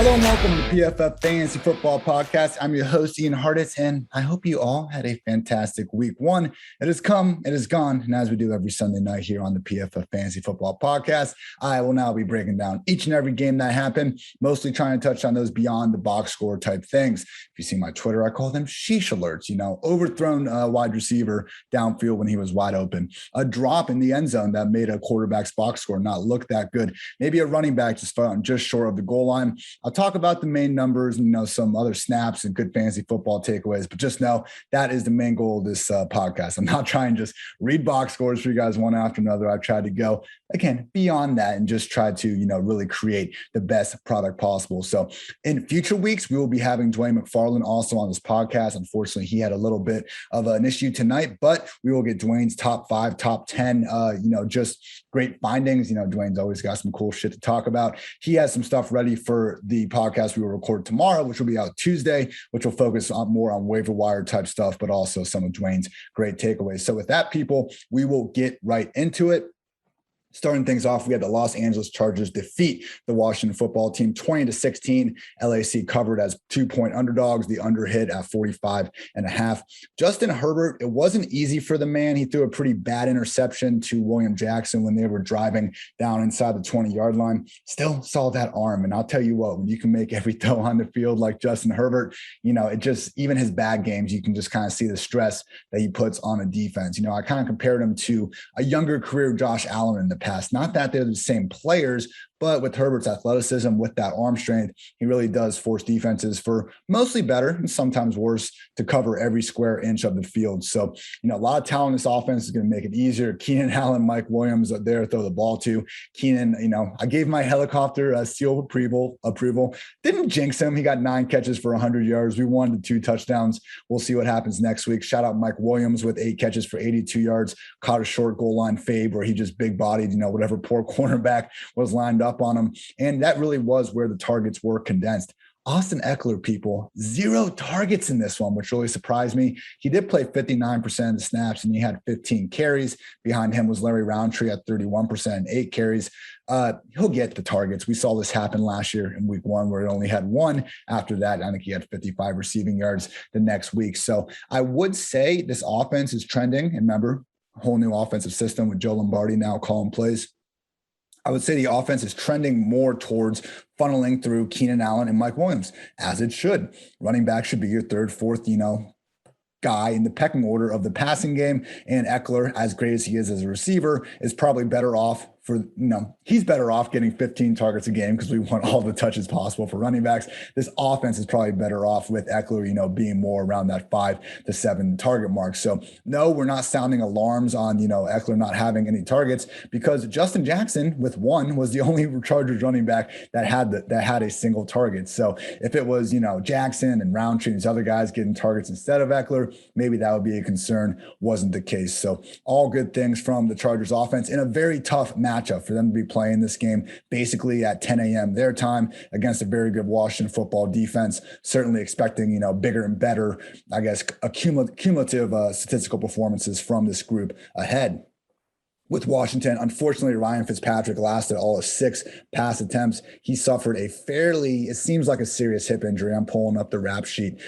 Hello and welcome to the PFF Fantasy Football Podcast. I'm your host, Ian Hartitz, and I hope you all had a fantastic week one. It has come, it is gone, and as we do every Sunday night here on the PFF Fantasy Football Podcast, I will now be breaking down each and every game that happened, mostly trying to touch on those beyond the box score type things. If you see my Twitter, I call them sheesh alerts, overthrown wide receiver downfield when he was wide open, a drop in the end zone that made a quarterback's box score not look that good, maybe a running back just fell just short of the goal line. I'll talk about the main numbers and, some other snaps and good fantasy football takeaways, but just know that is the main goal of this podcast. I'm not trying to just read box scores for you guys one after another. I've tried to go, again, beyond that and just try to, really create the best product possible. So in future weeks, we will be having Dwayne McFarland also on this podcast. Unfortunately, he had a little bit of an issue tonight, but we will get Dwayne's top 5, top 10, just great findings. Dwayne's always got some cool shit to talk about. He has some stuff ready for the podcast we will record tomorrow, which will be out Tuesday, which will focus on more on waiver wire type stuff, but also some of Dwayne's great takeaways. So with that, people, we will get right into it. Starting things off, we had the Los Angeles Chargers defeat the Washington football team 20-16. LAC covered as 2-point underdogs. The under hit at 45.5. Justin Herbert, it wasn't easy for the man. He threw a pretty bad interception to William Jackson when they were driving down inside the 20-yard line. Still saw that arm. And I'll tell you what, when you can make every throw on the field like Justin Herbert, it just, even his bad games, you can just kind of see the stress that he puts on a defense. I kind of compared him to a younger career Josh Allen in the past. Not that they're the same players, but with Herbert's athleticism, with that arm strength, he really does force defenses for mostly better and sometimes worse to cover every square inch of the field. So, a lot of talent in this offense is going to make it easier. Keenan Allen, Mike Williams are there to throw the ball to. Keenan, I gave my helicopter seal of approval. Didn't jinx him. He got 9 catches for 100 yards. We won the 2 touchdowns. We'll see what happens next week. Shout out Mike Williams with 8 catches for 82 yards. Caught a short goal line fade where he just big bodied, whatever poor cornerback was lined up on him. And that really was where the targets were condensed. Austin Eckler, people, 0 targets in this one, which really surprised me. He did play 59% of the snaps and he had 15 carries. Behind him was Larry Roundtree at 31% and 8 carries. He'll get the targets. We saw this happen last year in week 1 where he only had 1. After that, I think he had 55 receiving yards the next week. So I would say this offense is trending. And remember, whole new offensive system with Joe Lombardi now calling plays. I would say the offense is trending more towards funneling through Keenan Allen and Mike Williams, as it should. Running back should be your 3rd, 4th, guy in the pecking order of the passing game. And Eckler, as great as he is as a receiver, is probably better off he's better off getting 15 targets a game because we want all the touches possible for running backs. This offense is probably better off with Eckler, being more around that 5 to 7 target mark. So no, we're not sounding alarms on, Eckler not having any targets because Justin Jackson with 1 was the only Chargers running back that had a single target. So if it was, Jackson and Roundtree and these other guys getting targets instead of Eckler, maybe that would be a concern. Wasn't the case. So all good things from the Chargers offense in a very tough matchup for them to be playing this game basically at 10 a.m. their time against a very good Washington football defense. Certainly expecting, bigger and better, I guess, cumulative statistical performances from this group ahead. With Washington, unfortunately, Ryan Fitzpatrick lasted all of 6 pass attempts. He suffered it seems like a serious hip injury. I'm pulling up the rap sheet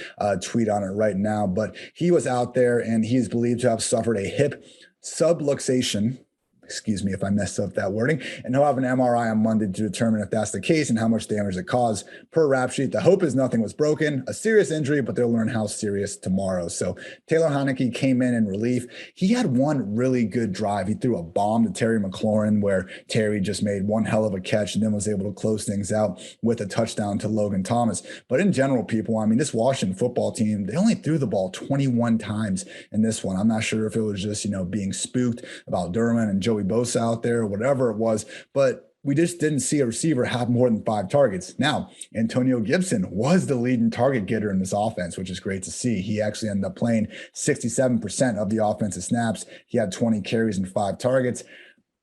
tweet on it right now, but he was out there and he's believed to have suffered a hip subluxation. Excuse me if I messed up that wording. And he'll have an MRI on Monday to determine if that's the case and how much damage it caused. Per rap sheet, the hope is nothing was broken. A serious injury, but they'll learn how serious tomorrow. So Taylor Heinicke came in relief. He had one really good drive. He threw a bomb to Terry McLaurin where Terry just made one hell of a catch and then was able to close things out with a touchdown to Logan Thomas. But in general, people, this Washington football team, they only threw the ball 21 times in this one. I'm not sure if it was just, being spooked about Derwin and Joey Bosa out there or whatever it was, but we just didn't see a receiver have more than 5 targets. Now, Antonio Gibson was the leading target getter in this offense, which is great to see. He actually ended up playing 67% of the offensive snaps. He had 20 carries and 5 targets.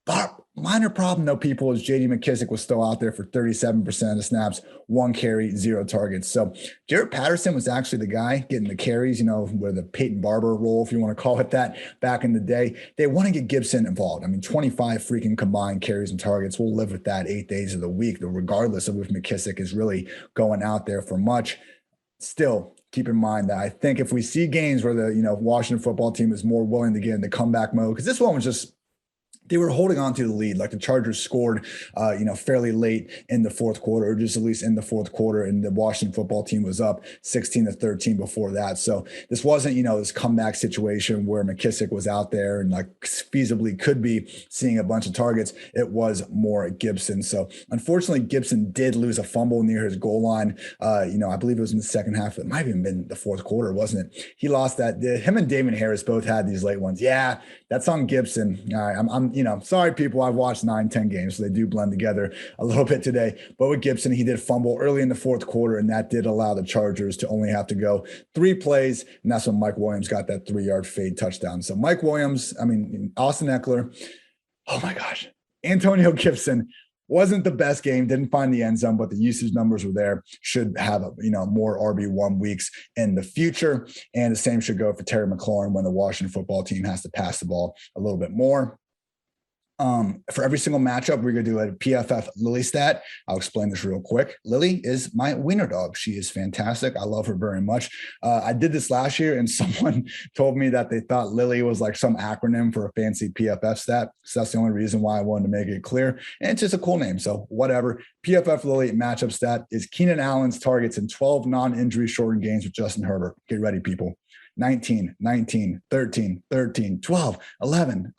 But minor problem, though, people, is J.D. McKissic was still out there for 37% of the snaps, 1 carry, 0 targets. So Jaret Patterson was actually the guy getting the carries, with the Peyton Barber role, if you want to call it that, back in the day. They want to get Gibson involved. 25 freaking combined carries and targets. We'll live with that 8 days of the week, regardless of if McKissic is really going out there for much. Still, keep in mind that I think if we see games where the Washington football team is more willing to get in the comeback mode, because this one was just, they were holding on to the lead. Like the Chargers scored, fairly late in the fourth quarter, or just at least in the fourth quarter. And the Washington football team was up 16-13 before that. So this wasn't, this comeback situation where McKissic was out there and like feasibly could be seeing a bunch of targets. It was more Gibson. So unfortunately, Gibson did lose a fumble near his goal line. I believe it was in the second half. It might have even been the fourth quarter, wasn't it? He lost that. Him and Damon Harris both had these late ones. Yeah, that's on Gibson. All right, I'm sorry, people. I've watched 9-10 games, so they do blend together a little bit today. But with Gibson, he did fumble early in the fourth quarter, and that did allow the Chargers to only have to go 3 plays, and that's when Mike Williams got that 3-yard fade touchdown. So Mike Williams, Austin Eckler, oh my gosh, Antonio Gibson wasn't the best game, didn't find the end zone, but the usage numbers were there. Should have more RB1 weeks in the future, and the same should go for Terry McLaurin when the Washington football team has to pass the ball a little bit more. For every single matchup, we're going to do a PFF Lily stat. I'll explain this real quick. Lily is my wiener dog. She is fantastic. I love her very much. I did this last year, and someone told me that they thought Lily was like some acronym for a fancy PFF stat. So that's the only reason why I wanted to make it clear. And it's just a cool name. So whatever. PFF Lily matchup stat is Keenan Allen's targets in 12 non-injury shortened games with Justin Herbert. Get ready, people. 19, 13, 12, 11,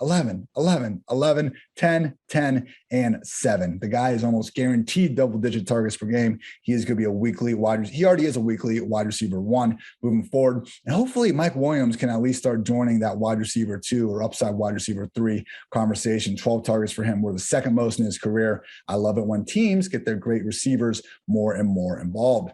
10, 10, and 7. The guy is almost guaranteed double-digit targets per game. He is going to be a weekly wide receiver. He already is a weekly wide receiver 1 moving forward. And hopefully Mike Williams can at least start joining that wide receiver 2 or upside wide receiver 3 conversation. 12 targets for him were the second most in his career. I love it when teams get their great receivers more and more involved.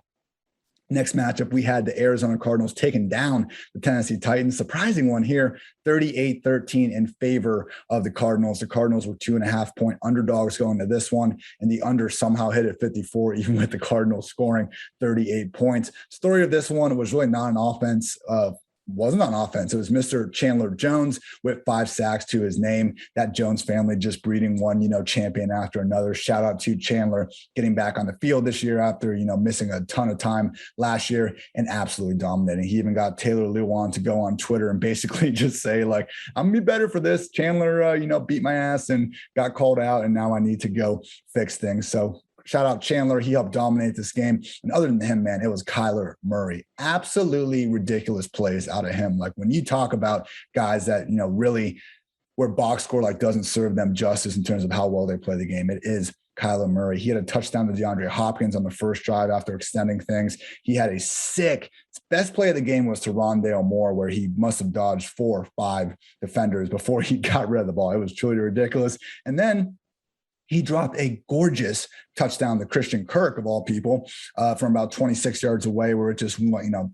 Next matchup, we had the Arizona Cardinals taking down the Tennessee Titans. Surprising one here, 38-13 in favor of the Cardinals. The Cardinals were 2.5-point underdogs going to this one, and the under somehow hit at 54, even with the Cardinals scoring 38 points. Story of this one was really not an offense. Wasn't on offense. It was Mr. Chandler Jones with 5 sacks to his name. That Jones family just breeding one, champion after another. Shout out to Chandler getting back on the field this year after, missing a ton of time last year and absolutely dominating. He even got Taylor Lewan to go on Twitter and basically just say like, I'm gonna be better for this. Chandler, beat my ass and got called out, and now I need to go fix things. So shout out Chandler. He helped dominate this game. And other than him, man, it was Kyler Murray. Absolutely ridiculous plays out of him. Like when you talk about guys that, really where box score like doesn't serve them justice in terms of how well they play the game, it is Kyler Murray. He had a touchdown to DeAndre Hopkins on the first drive after extending things. He had a sick best play of the game was to Rondale Moore, where he must have dodged 4 or 5 defenders before he got rid of the ball. It was truly ridiculous. And then he dropped a gorgeous touchdown to Christian Kirk, of all people, from about 26 yards away, where it just,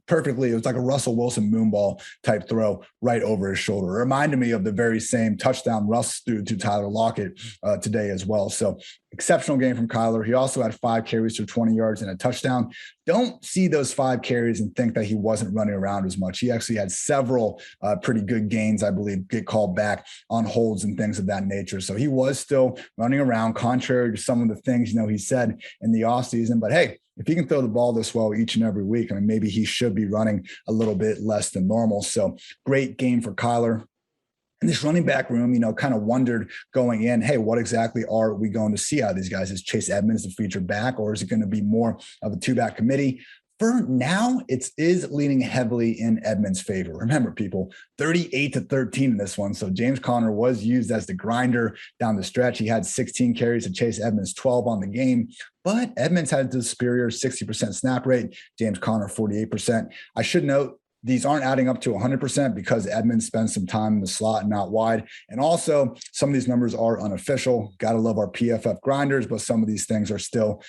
perfectly, it was like a Russell Wilson moonball type throw right over his shoulder. It reminded me of the very same touchdown Russ threw to Tyler Lockett today as well. So exceptional game from Kyler. He also had 5 carries for 20 yards and a touchdown. Don't see those 5 carries and think that he wasn't running around as much. He actually had several pretty good gains, I believe, get called back on holds and things of that nature. So he was still running around, contrary to some of the things, he said in the offseason. But hey, if he can throw the ball this well each and every week, maybe he should be running a little bit less than normal. So great game for Kyler. And this running back room, kind of wondered going in, hey, what exactly are we going to see out of these guys? Is Chase Edmonds the featured back, or is it going to be more of a 2-back committee? For now, it is leaning heavily in Edmonds' favor. Remember, people, 38-13 in this one. So James Conner was used as the grinder down the stretch. He had 16 carries to Chase Edmonds, 12 on the game. But Edmonds had the superior 60% snap rate. James Conner, 48%. I should note, these aren't adding up to 100% because Edmonds spends some time in the slot and not wide. And also, some of these numbers are unofficial. Got to love our PFF grinders, but some of these things are still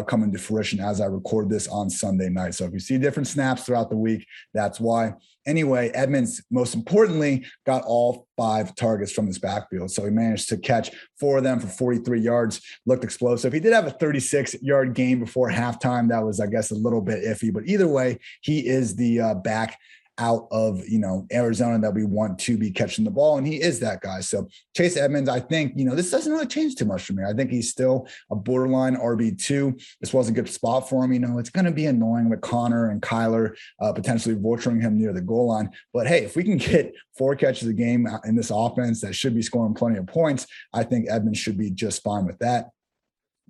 coming to fruition as I record this on Sunday night. So if you see different snaps throughout the week, that's why. Anyway, Edmonds, most importantly, got all 5 targets from this backfield. So he managed to catch 4 of them for 43 yards, looked explosive. He did have a 36-yard game before halftime. That was, I guess, a little bit iffy. But either way, he is the back out of, Arizona that we want to be catching the ball. And he is that guy. So Chase Edmonds, I think, this doesn't really change too much for me. I think he's still a borderline RB2. This was a good spot for him. It's going to be annoying with Connor and Kyler potentially vulturing him near the goal line. But hey, if we can get 4 catches a game in this offense that should be scoring plenty of points, I think Edmonds should be just fine with that.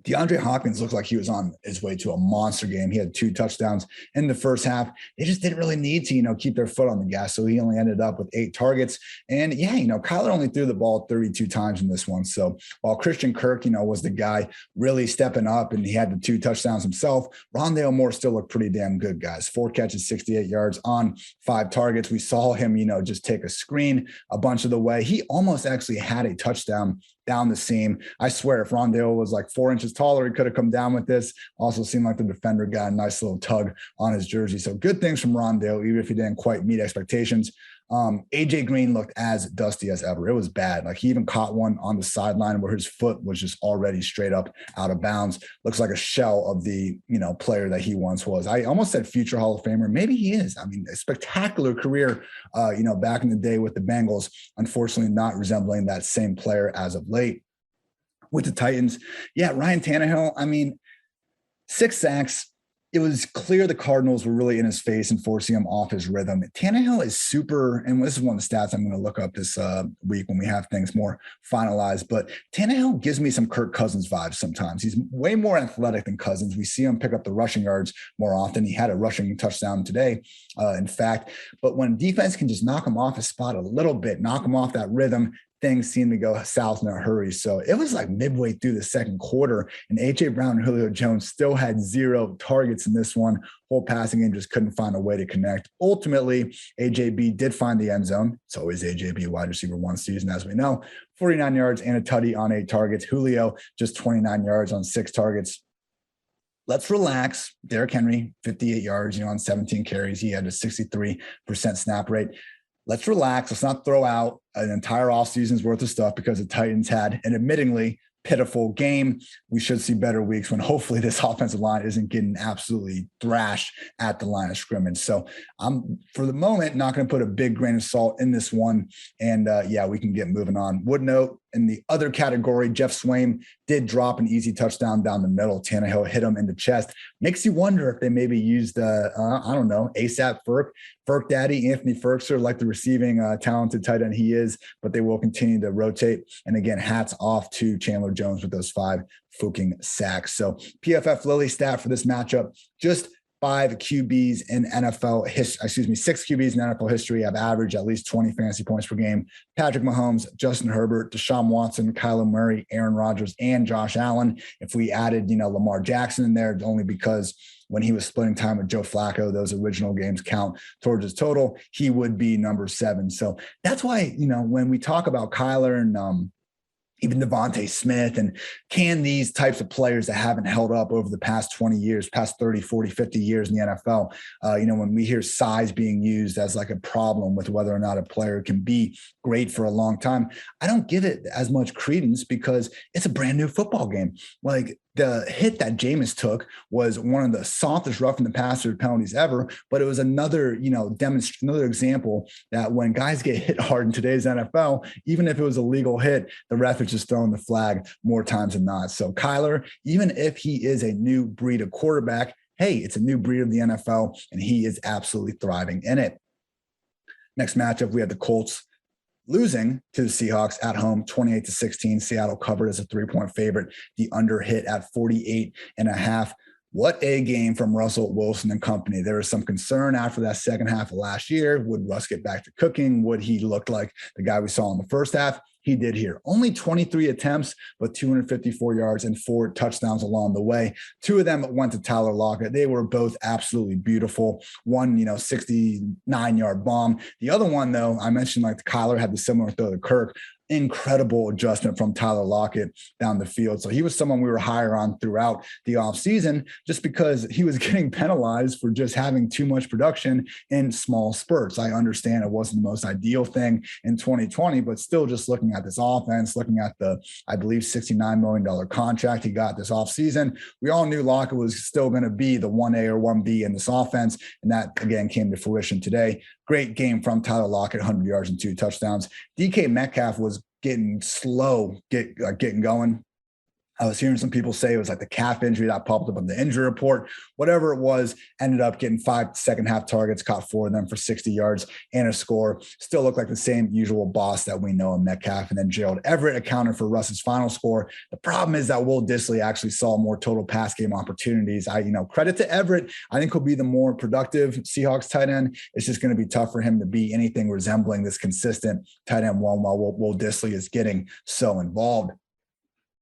DeAndre Hopkins looked like he was on his way to a monster game. He had 2 touchdowns in the first half. They just didn't really need to, keep their foot on the gas. So he only ended up with 8 targets. And yeah, Kyler only threw the ball 32 times in this one. So while Christian Kirk, was the guy really stepping up and he had the 2 touchdowns himself, Rondale Moore still looked pretty damn good, guys. 4 catches, 68 yards on 5 targets. We saw him, just take a screen a bunch of the way. He almost actually had a touchdown down the seam. I swear, if Rondale was like 4 inches taller, he could have come down with this. Also seemed like the defender got a nice little tug on his jersey. So good things from Rondale, even if he didn't quite meet expectations. AJ Green looked as dusty as ever. It was bad. Like he even caught one on the sideline where his foot was just already straight up out of bounds. Looks like a shell of the, player that he once was. I almost said future Hall of Famer. Maybe he is. I mean, a spectacular career, back in the day with the Bengals, unfortunately not resembling that same player as of late. With the Titans, yeah, Ryan Tannehill, 6 sacks. It was clear the Cardinals were really in his face and forcing him off his rhythm. Tannehill is super, and this is one of the stats I'm going to look up this week when we have things more finalized, but Tannehill gives me some Kirk Cousins vibes sometimes. He's way more athletic than Cousins. We see him pick up the rushing yards more often. He had a rushing touchdown today, in fact, but when defense can just knock him off his spot a little bit, knock him off that rhythm, things seem to go south in a hurry. So it was like midway through the second quarter, and A.J. Brown and Julio Jones still had 0 targets in this one. Whole passing game just couldn't find a way to connect. Ultimately, AJB did find the end zone. It's always AJB wide receiver 1 season, as we know. 49 yards and a tutty on 8 targets. Julio just 29 yards on 6 targets. Let's relax. Derrick Henry, 58 yards, on 17 carries. He had a 63% snap rate. Let's relax. Let's not throw out an entire offseason's worth of stuff because the Titans had an admittingly pitiful game. We should see better weeks when hopefully this offensive line isn't getting absolutely thrashed at the line of scrimmage. So I'm, for the moment, not going to put a big grain of salt in this one. And we can get moving on. Would note, in the other category, Jeff Swaim did drop an easy touchdown down the middle. Tannehill hit him in the chest. Makes you wonder if they maybe used, ASAP Ferk Daddy, Anthony Ferkser, like the receiving talented tight end he is, but they will continue to rotate. And again, hats off to Chandler Jones with those 5 fucking sacks. So PFF Lilly stat for this matchup, just 5 QBs in NFL history, 6 QBs in NFL history have averaged at least 20 fantasy points per game. Patrick Mahomes, Justin Herbert, Deshaun Watson, Kyler Murray, Aaron Rodgers, and Josh Allen. If we added, Lamar Jackson in there, only because when he was splitting time with Joe Flacco, those original games count towards his total, he would be number 7. So that's why, when we talk about Kyler and even Devontae Smith, and can these types of players that haven't held up over the past 20 years, past 30, 40, 50 years in the NFL, when we hear size being used as like a problem with whether or not a player can be great for a long time, I don't give it as much credence because it's a brand new football game. Like, the hit that Jameis took was one of the softest roughing the passer penalties ever, but it was another, another example that when guys get hit hard in today's NFL, even if it was a legal hit, the ref is just throwing the flag more times than not. So Kyler, even if he is a new breed of quarterback, hey, it's a new breed of the NFL, and he is absolutely thriving in it. Next matchup, we have the Colts losing to the Seahawks at home, 28-16. Seattle covered as a 3-point favorite. The under hit at 48.5. What a game from Russell Wilson and company. There was some concern after that second half of last year. Would Russ get back to cooking? Would he look like the guy we saw in the first half? He did here. Only 23 attempts, but 254 yards and 4 touchdowns along the way. 2 of them went to Tyler Lockett. They were both absolutely beautiful. One, 69-yard bomb. The other one, though, I mentioned like Kyler had the similar throw to Kirk. incredible adjustment from Tyler Lockett down the field. So he was someone we were higher on throughout the offseason just because he was getting penalized for just having too much production in small spurts. I understand it wasn't the most ideal thing in 2020, but still just looking at this offense, looking at the, I believe, $69 million contract he got this offseason, we all knew Lockett was still going to be the 1A or 1B in this offense. And that, again, came to fruition today. Great game from Tyler Lockett, 100 yards and 2 touchdowns. DK Metcalf was getting slow, getting going. I was hearing some people say it was like the calf injury that popped up on the injury report. Whatever it was, ended up getting 5 second-half targets, caught 4 of them for 60 yards and a score. Still looked like the same usual boss that we know in Metcalf. And then Gerald Everett accounted for Russ's final score. The problem is that Will Dissly actually saw more total pass game opportunities. Credit to Everett. I think he'll be the more productive Seahawks tight end. It's just going to be tough for him to be anything resembling this consistent tight end one while Will Dissly is getting so involved.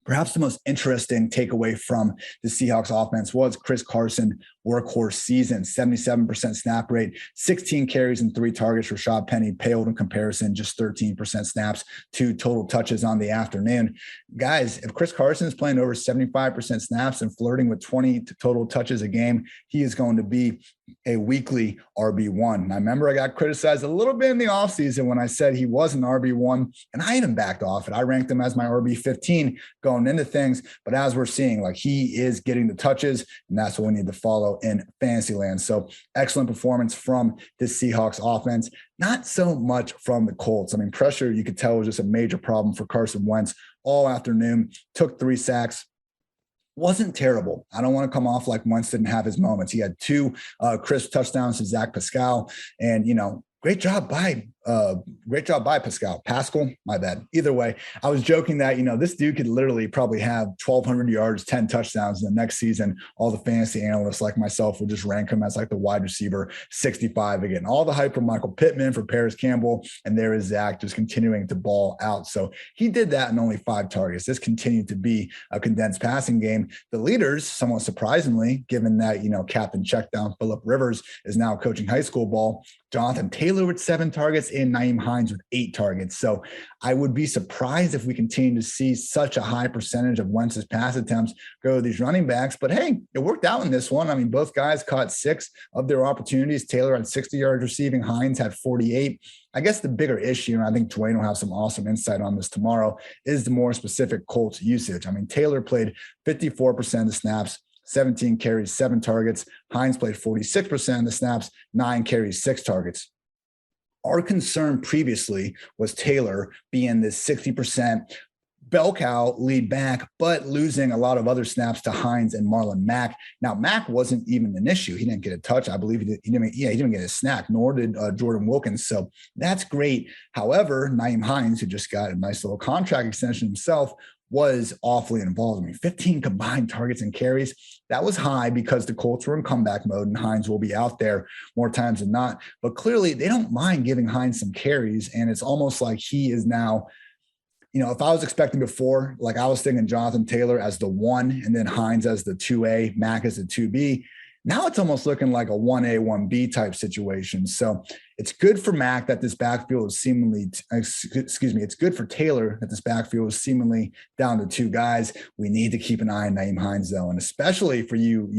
Perhaps the most interesting takeaway from the Seahawks offense was Chris Carson workhorse season, 77% snap rate, 16 carries and 3 targets. Rashad Penny paled in comparison, just 13% snaps, 2 total touches on the afternoon. Guys, if Chris Carson is playing over 75% snaps and flirting with 20 total touches a game, he is going to be a weekly RB1. I remember I got criticized a little bit in the offseason when I said he was an RB1, and I even backed off it. I ranked him as my RB15 going into things, but as we're seeing, he is getting the touches, and that's what we need to follow in fantasy land. So excellent performance from this Seahawks offense. Not so much from the Colts. Pressure, you could tell, was just a major problem for Carson Wentz all afternoon. Took 3 sacks. Wasn't terrible. I don't want to come off like Wentz didn't have his moments. He had 2 crisp touchdowns to Zach Pascal, and great job by Pascal, my bad. Either way, I was joking that, this dude could literally probably have 1,200 yards, 10 touchdowns in the next season. All the fantasy analysts like myself would just rank him as the wide receiver 65 again. All the hype from Michael Pittman, for Paris Campbell, and there is Zach just continuing to ball out. So he did that in only 5 targets. This continued to be a condensed passing game. The leaders, somewhat surprisingly, given that, Captain Checkdown Phillip Rivers is now coaching high school ball, Jonathan Taylor with 7 targets and Nyheim Hines with 8 targets. So I would be surprised if we continue to see such a high percentage of Wentz's pass attempts go to these running backs. But hey, it worked out in this one. Both guys caught 6 of their opportunities. Taylor had 60 yards receiving. Hines had 48. I guess the bigger issue, and I think Dwayne will have some awesome insight on this tomorrow, is the more specific Colts usage. Taylor played 54% of the snaps, 17 carries, 7 targets. Hines played 46% of the snaps, 9 carries, 6 targets. Our concern previously was Taylor being this 60% bell cow lead back, but losing a lot of other snaps to Hines and Marlon Mack. Now, Mack wasn't even an issue. He didn't get a touch. I believe he didn't get a snack, nor did Jordan Wilkins. So that's great. However, Nyheim Hines, who just got a nice little contract extension himself, was awfully involved. 15 combined targets and carries. That was high because the Colts were in comeback mode and Hines will be out there more times than not. But clearly they don't mind giving Hines some carries. And it's almost like he is now, if I was expecting before, I was thinking Jonathan Taylor as the 1 and then Hines as the 2A, Mack as the 2B. Now it's almost looking like a 1A, 1B type situation. So it's good for Mack that this backfield is seemingly, it's good for Taylor that this backfield is seemingly down to 2 guys. We need to keep an eye on Nyheim Hines, though. And especially for you,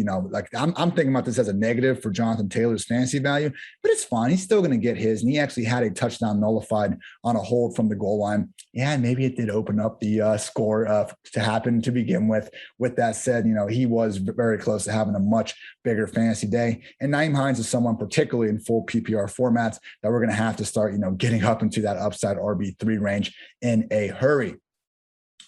I'm thinking about this as a negative for Jonathan Taylor's fantasy value, but it's fine. He's still going to get his. And he actually had a touchdown nullified on a hold from the goal line. Yeah, maybe it did open up the score to happen to begin with. With that said, he was very close to having a much bigger fantasy day. And Nyheim Hines is someone, particularly in full PPR formats, that we're going to have to start, getting up into that upside RB3 range in a hurry.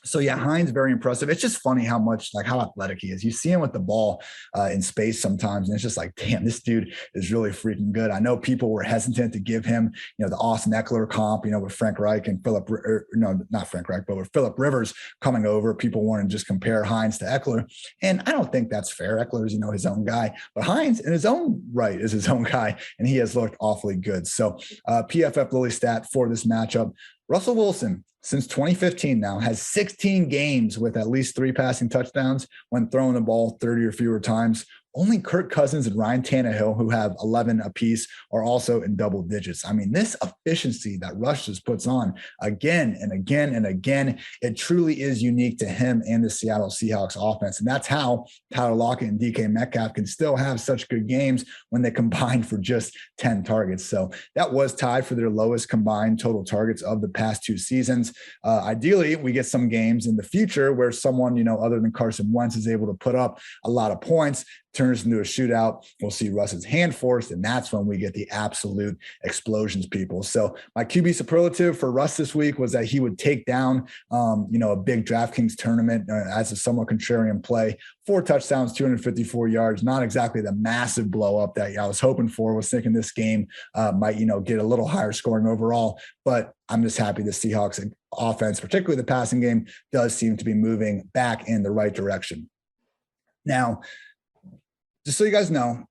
So yeah, Hines, very impressive. It's just funny how much, how athletic he is. You see him with the ball in space sometimes, and it's just damn, this dude is really freaking good. I know people were hesitant to give him, the Austin Eckler comp, with Frank Reich and not Frank Reich, but with Phillip Rivers coming over. People want to just compare Hines to Eckler, and I don't think that's fair. Eckler is, his own guy, but Hines in his own right is his own guy, and he has looked awfully good. So PFF Lily stat for this matchup: Russell Wilson, since 2015 now, has 16 games with at least 3 passing touchdowns when throwing the ball 30 or fewer times. only Kirk Cousins and Ryan Tannehill, who have 11 apiece, are also in double digits. I mean, this efficiency that Rush just puts on again and again and again, it truly is unique to him and the Seattle Seahawks offense. And that's how Tyler Lockett and DK Metcalf can still have such good games when they combine for just 10 targets. So that was tied for their lowest combined total targets of the past 2 seasons. Ideally, we get some games in the future where someone, other than Carson Wentz is able to put up a lot of points, turns into a shootout. We'll see Russ's hand forced, and that's when we get the absolute explosions, people. So my QB superlative for Russ this week was that he would take down, a big DraftKings tournament as a somewhat contrarian play. 4 touchdowns, 254 yards, not exactly the massive blow up that I was hoping for. Was thinking this game might, get a little higher scoring overall, but I'm just happy the Seahawks offense, particularly the passing game, does seem to be moving back in the right direction. Now, just so you guys know,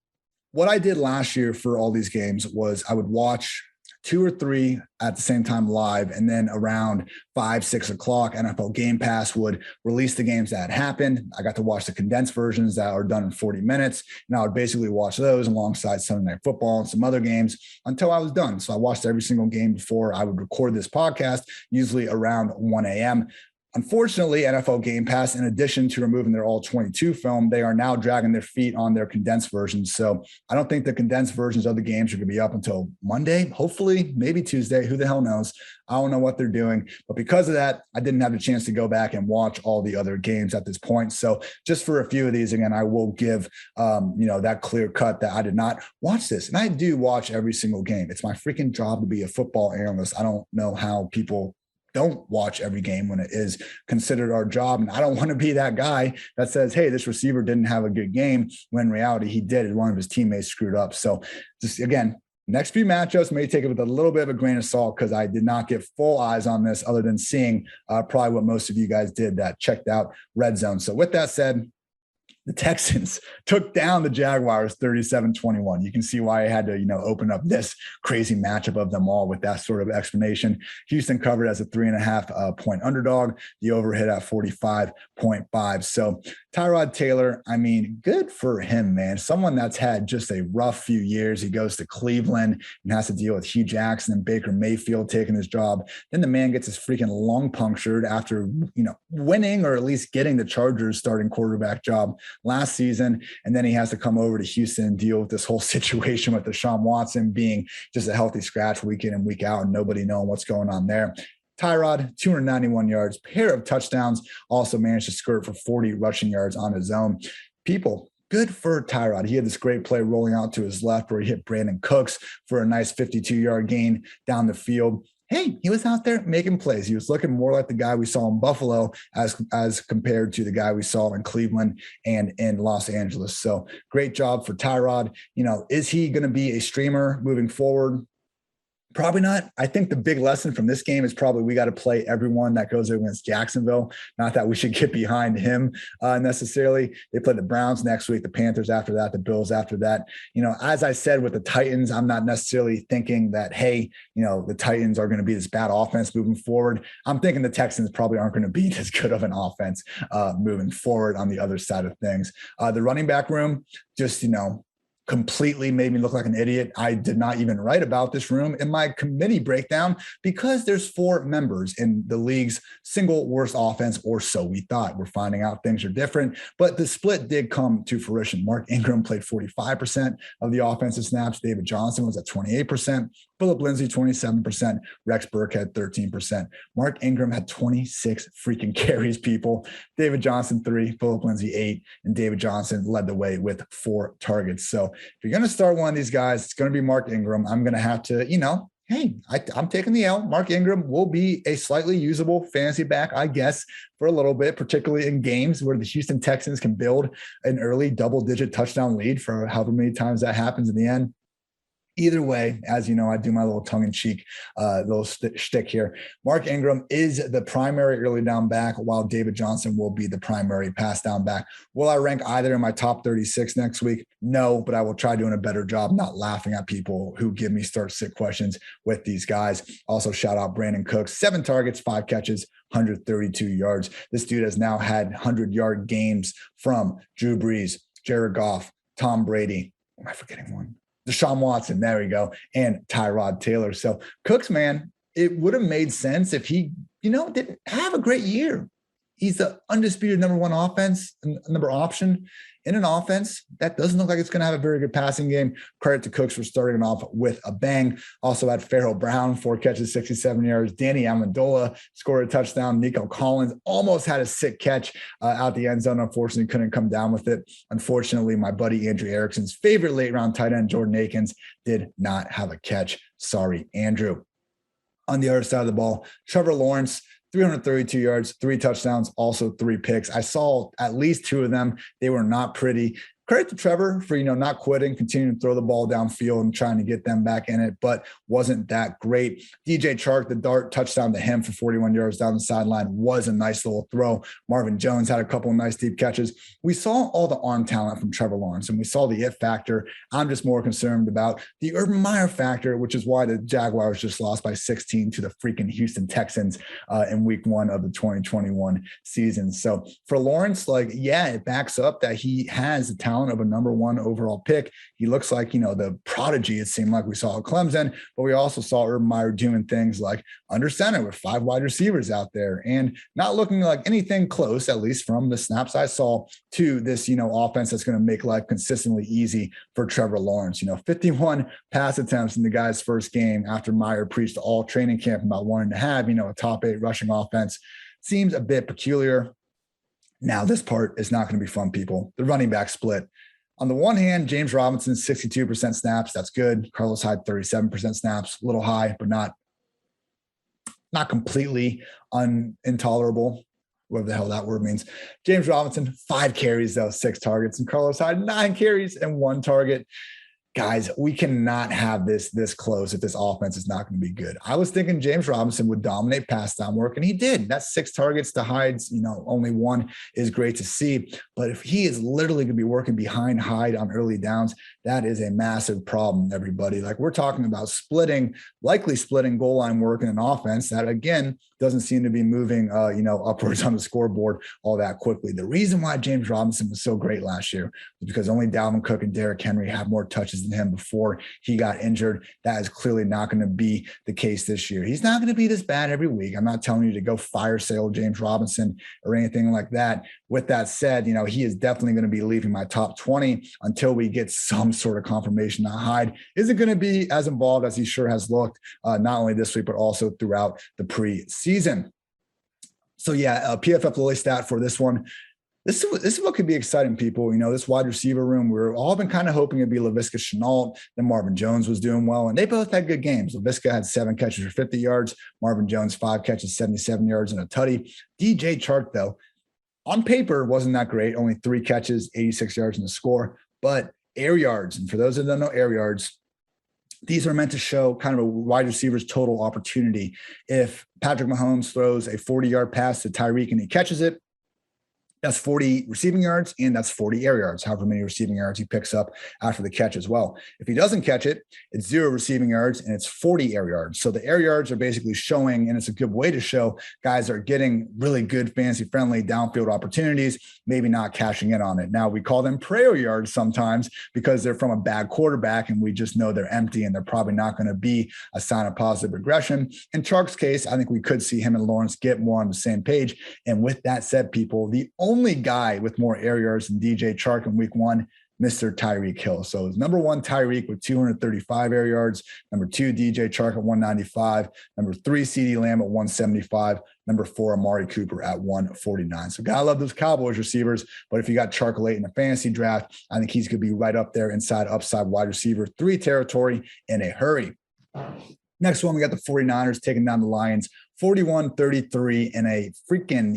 what I did last year for all these games was I would watch 2 or 3 at the same time live, and then around 5, 6 o'clock, NFL Game Pass would release the games that happened. I got to watch the condensed versions that are done in 40 minutes, and I would basically watch those alongside Sunday Night Football and some other games until I was done. So I watched every single game before I would record this podcast, usually around 1 a.m. Unfortunately, NFL Game Pass, in addition to removing their all-22 film, they are now dragging their feet on their condensed versions. So I don't think the condensed versions of the games are going to be up until Monday, hopefully, maybe Tuesday. Who the hell knows? I don't know what they're doing. But because of that, I didn't have the chance to go back and watch all the other games at this point. So just for a few of these, again, I will give, that clear cut that I did not watch this. And I do watch every single game. It's my freaking job to be a football analyst. I don't know how people don't watch every game when it is considered our job. And I don't want to be that guy that says, hey, this receiver didn't have a good game, when in reality he did. One of his teammates screwed up. So just, again, next few matchups may take it with a little bit of a grain of salt, because I did not get full eyes on this other than seeing probably what most of you guys did that checked out Red Zone. So with that said, the Texans took down the Jaguars 37-21. You can see why I had to, open up this crazy matchup of them all with that sort of explanation. Houston covered as a 3.5 point underdog. The over hit at 45.5. So Tyrod Taylor, I mean, good for him, man. Someone that's had just a rough few years. He goes to Cleveland and has to deal with Hugh Jackson and Baker Mayfield taking his job. Then the man gets his freaking lung punctured after, winning, or at least getting the Chargers starting quarterback job last season. And then he has to come over to Houston and deal with this whole situation with Deshaun Watson being just a healthy scratch week in and week out, and nobody knowing what's going on there. Tyrod, 291 yards, pair of touchdowns, also managed to skirt for 40 rushing yards on his own. People, good for Tyrod. He had this great play rolling out to his left where he hit Brandon Cooks for a nice 52-yard gain down the field. Hey, he was out there making plays. He was looking more like the guy we saw in Buffalo as compared to the guy we saw in Cleveland and in Los Angeles. So great job for Tyrod. Is he going to be a streamer moving forward? Probably not. I think the big lesson from this game is probably we got to play everyone that goes against Jacksonville. Not that we should get behind him necessarily. They play the Browns next week, the Panthers after that, the Bills after that. As I said with the Titans, I'm not necessarily thinking that, hey, the Titans are going to be this bad offense moving forward. I'm thinking the Texans probably aren't going to be as good of an offense moving forward on the other side of things. The running back room, just, completely made me look like an idiot. I did not even write about this room in my committee breakdown because there's 4 members in the league's single worst offense, or so we thought. We're finding out things are different, but the split did come to fruition. Mark Ingram played 45% of the offensive snaps. David Johnson was at 28%. Phillip Lindsay, 27%. Rex Burkhead, 13%. Mark Ingram had 26 freaking carries, people. David Johnson, 3, Phillip Lindsay, 8, and David Johnson led the way with 4 targets. So if you're going to start one of these guys, it's going to be Mark Ingram. I'm going to have to, hey, I'm taking the L. Mark Ingram will be a slightly usable fantasy back, I guess, for a little bit, particularly in games where the Houston Texans can build an early double-digit touchdown lead for however many times that happens in the end. Either way, as you know, I do my little tongue-in-cheek little shtick here. Mark Ingram is the primary early down back, while David Johnson will be the primary pass down back. Will I rank either in my top 36 next week? No, but I will try doing a better job not laughing at people who give me start-sit questions with these guys. Also, shout out Brandon Cooks, 7 targets, 5 catches, 132 yards. This dude has now had 100-yard games from Drew Brees, Jared Goff, Tom Brady. Am I forgetting one? Deshaun Watson. There we go. And Tyrod Taylor. So Cooks, man, it would have made sense if he, didn't have a great year. He's the undisputed number one offense, number option in an offense that doesn't look like it's going to have a very good passing game. Credit to Cooks for starting off with a bang. Also had Pharaoh Brown, 4 catches, 67 yards. Danny Amendola scored a touchdown. Nico Collins almost had a sick catch out the end zone. Unfortunately, couldn't come down with it. Unfortunately, my buddy Andrew Erickson's favorite late round tight end, Jordan Akins, did not have a catch. Sorry, Andrew. On the other side of the ball, Trevor Lawrence, 332 yards, 3 touchdowns, also 3 picks. I saw at least 2 of them. They were not pretty. Credit to Trevor for, not quitting, continuing to throw the ball downfield and trying to get them back in it, but wasn't that great. DJ Chark, the dart touchdown to him for 41 yards down the sideline was a nice little throw. Marvin Jones had a couple of nice deep catches. We saw all the arm talent from Trevor Lawrence, and we saw the it factor. I'm just more concerned about the Urban Meyer factor, which is why the Jaguars just lost by 16 to the freaking Houston Texans in week 1 of the 2021 season. So for Lawrence, it backs up that he has the talent of a number 1 overall pick. He looks like, the prodigy it seemed like we saw at Clemson, but we also saw Urban Meyer doing things like under center with 5 wide receivers out there and not looking like anything close, at least from the snaps I saw, to this, offense that's going to make life consistently easy for Trevor Lawrence. 51 pass attempts in the guy's first game after Meyer preached all training camp about wanting to have, a top 8 rushing offense seems a bit peculiar. Now, this part is not going to be fun, people. The running back split. On the one hand, James Robinson, 62% snaps. That's good. Carlos Hyde, 37% snaps. A little high, but not completely intolerable, whatever the hell that word means. James Robinson, 5 carries, though, 6 targets. And Carlos Hyde, 9 carries and 1 target. Guys, we cannot have this close if this offense is not going to be good. I was thinking James Robinson would dominate pass down work, and he did. That's 6 targets to Hyde's, only 1 is great to see. But if he is literally going to be working behind Hyde on early downs, that is a massive problem, everybody. We're talking about likely splitting goal line work in an offense that, again, doesn't seem to be moving, upwards on the scoreboard all that quickly. The reason why James Robinson was so great last year was because only Dalvin Cook and Derrick Henry had more touches than him before he got injured. That is clearly not going to be the case this year. He's not going to be this bad every week. I'm not telling you to go fire sale James Robinson or anything like that. With that said, he is definitely going to be leaving my top 20 until we get some sort of confirmation that Hyde isn't going to be as involved as he sure has looked, not only this week, but also throughout the preseason. So PFF Lilly stat for this one. This is what could be exciting, people. This wide receiver room, we're all been kind of hoping it'd be Laviska Shenault. Then Marvin Jones was doing well, and they both had good games. Laviska had 7 catches for 50 yards. Marvin Jones, 5 catches, 77 yards and a tutty. DJ Chark, though, on paper, wasn't that great. Only 3 catches, 86 yards and a score. But air yards, and for those that don't know air yards, these are meant to show kind of a wide receiver's total opportunity. If Patrick Mahomes throws a 40-yard pass to Tyreek and he catches it, that's 40 receiving yards, and that's 40 air yards, however many receiving yards he picks up after the catch as well. If he doesn't catch it, it's 0 receiving yards, and it's 40 air yards. So the air yards are basically showing, and it's a good way to show guys are getting really good, fantasy-friendly downfield opportunities, maybe not cashing in on it. Now, we call them prayer yards sometimes because they're from a bad quarterback, and we just know they're empty, and they're probably not going to be a sign of positive regression. In Chark's case, I think we could see him and Lawrence get more on the same page. And with that said, people, the only guy with more air yards than DJ Chark in week 1, Mr. Tyreek Hill. So it's number 1, Tyreek with 235 air yards. Number 2, DJ Chark at 195. Number 3, CeeDee Lamb at 175. Number 4, Amari Cooper at 149. So gotta love those Cowboys receivers. But if you got Chark late in the fantasy draft, I think he's going to be right up there inside upside wide receiver 3 territory in a hurry. Next one, we got the 49ers taking down the Lions, 41-33 in a freaking,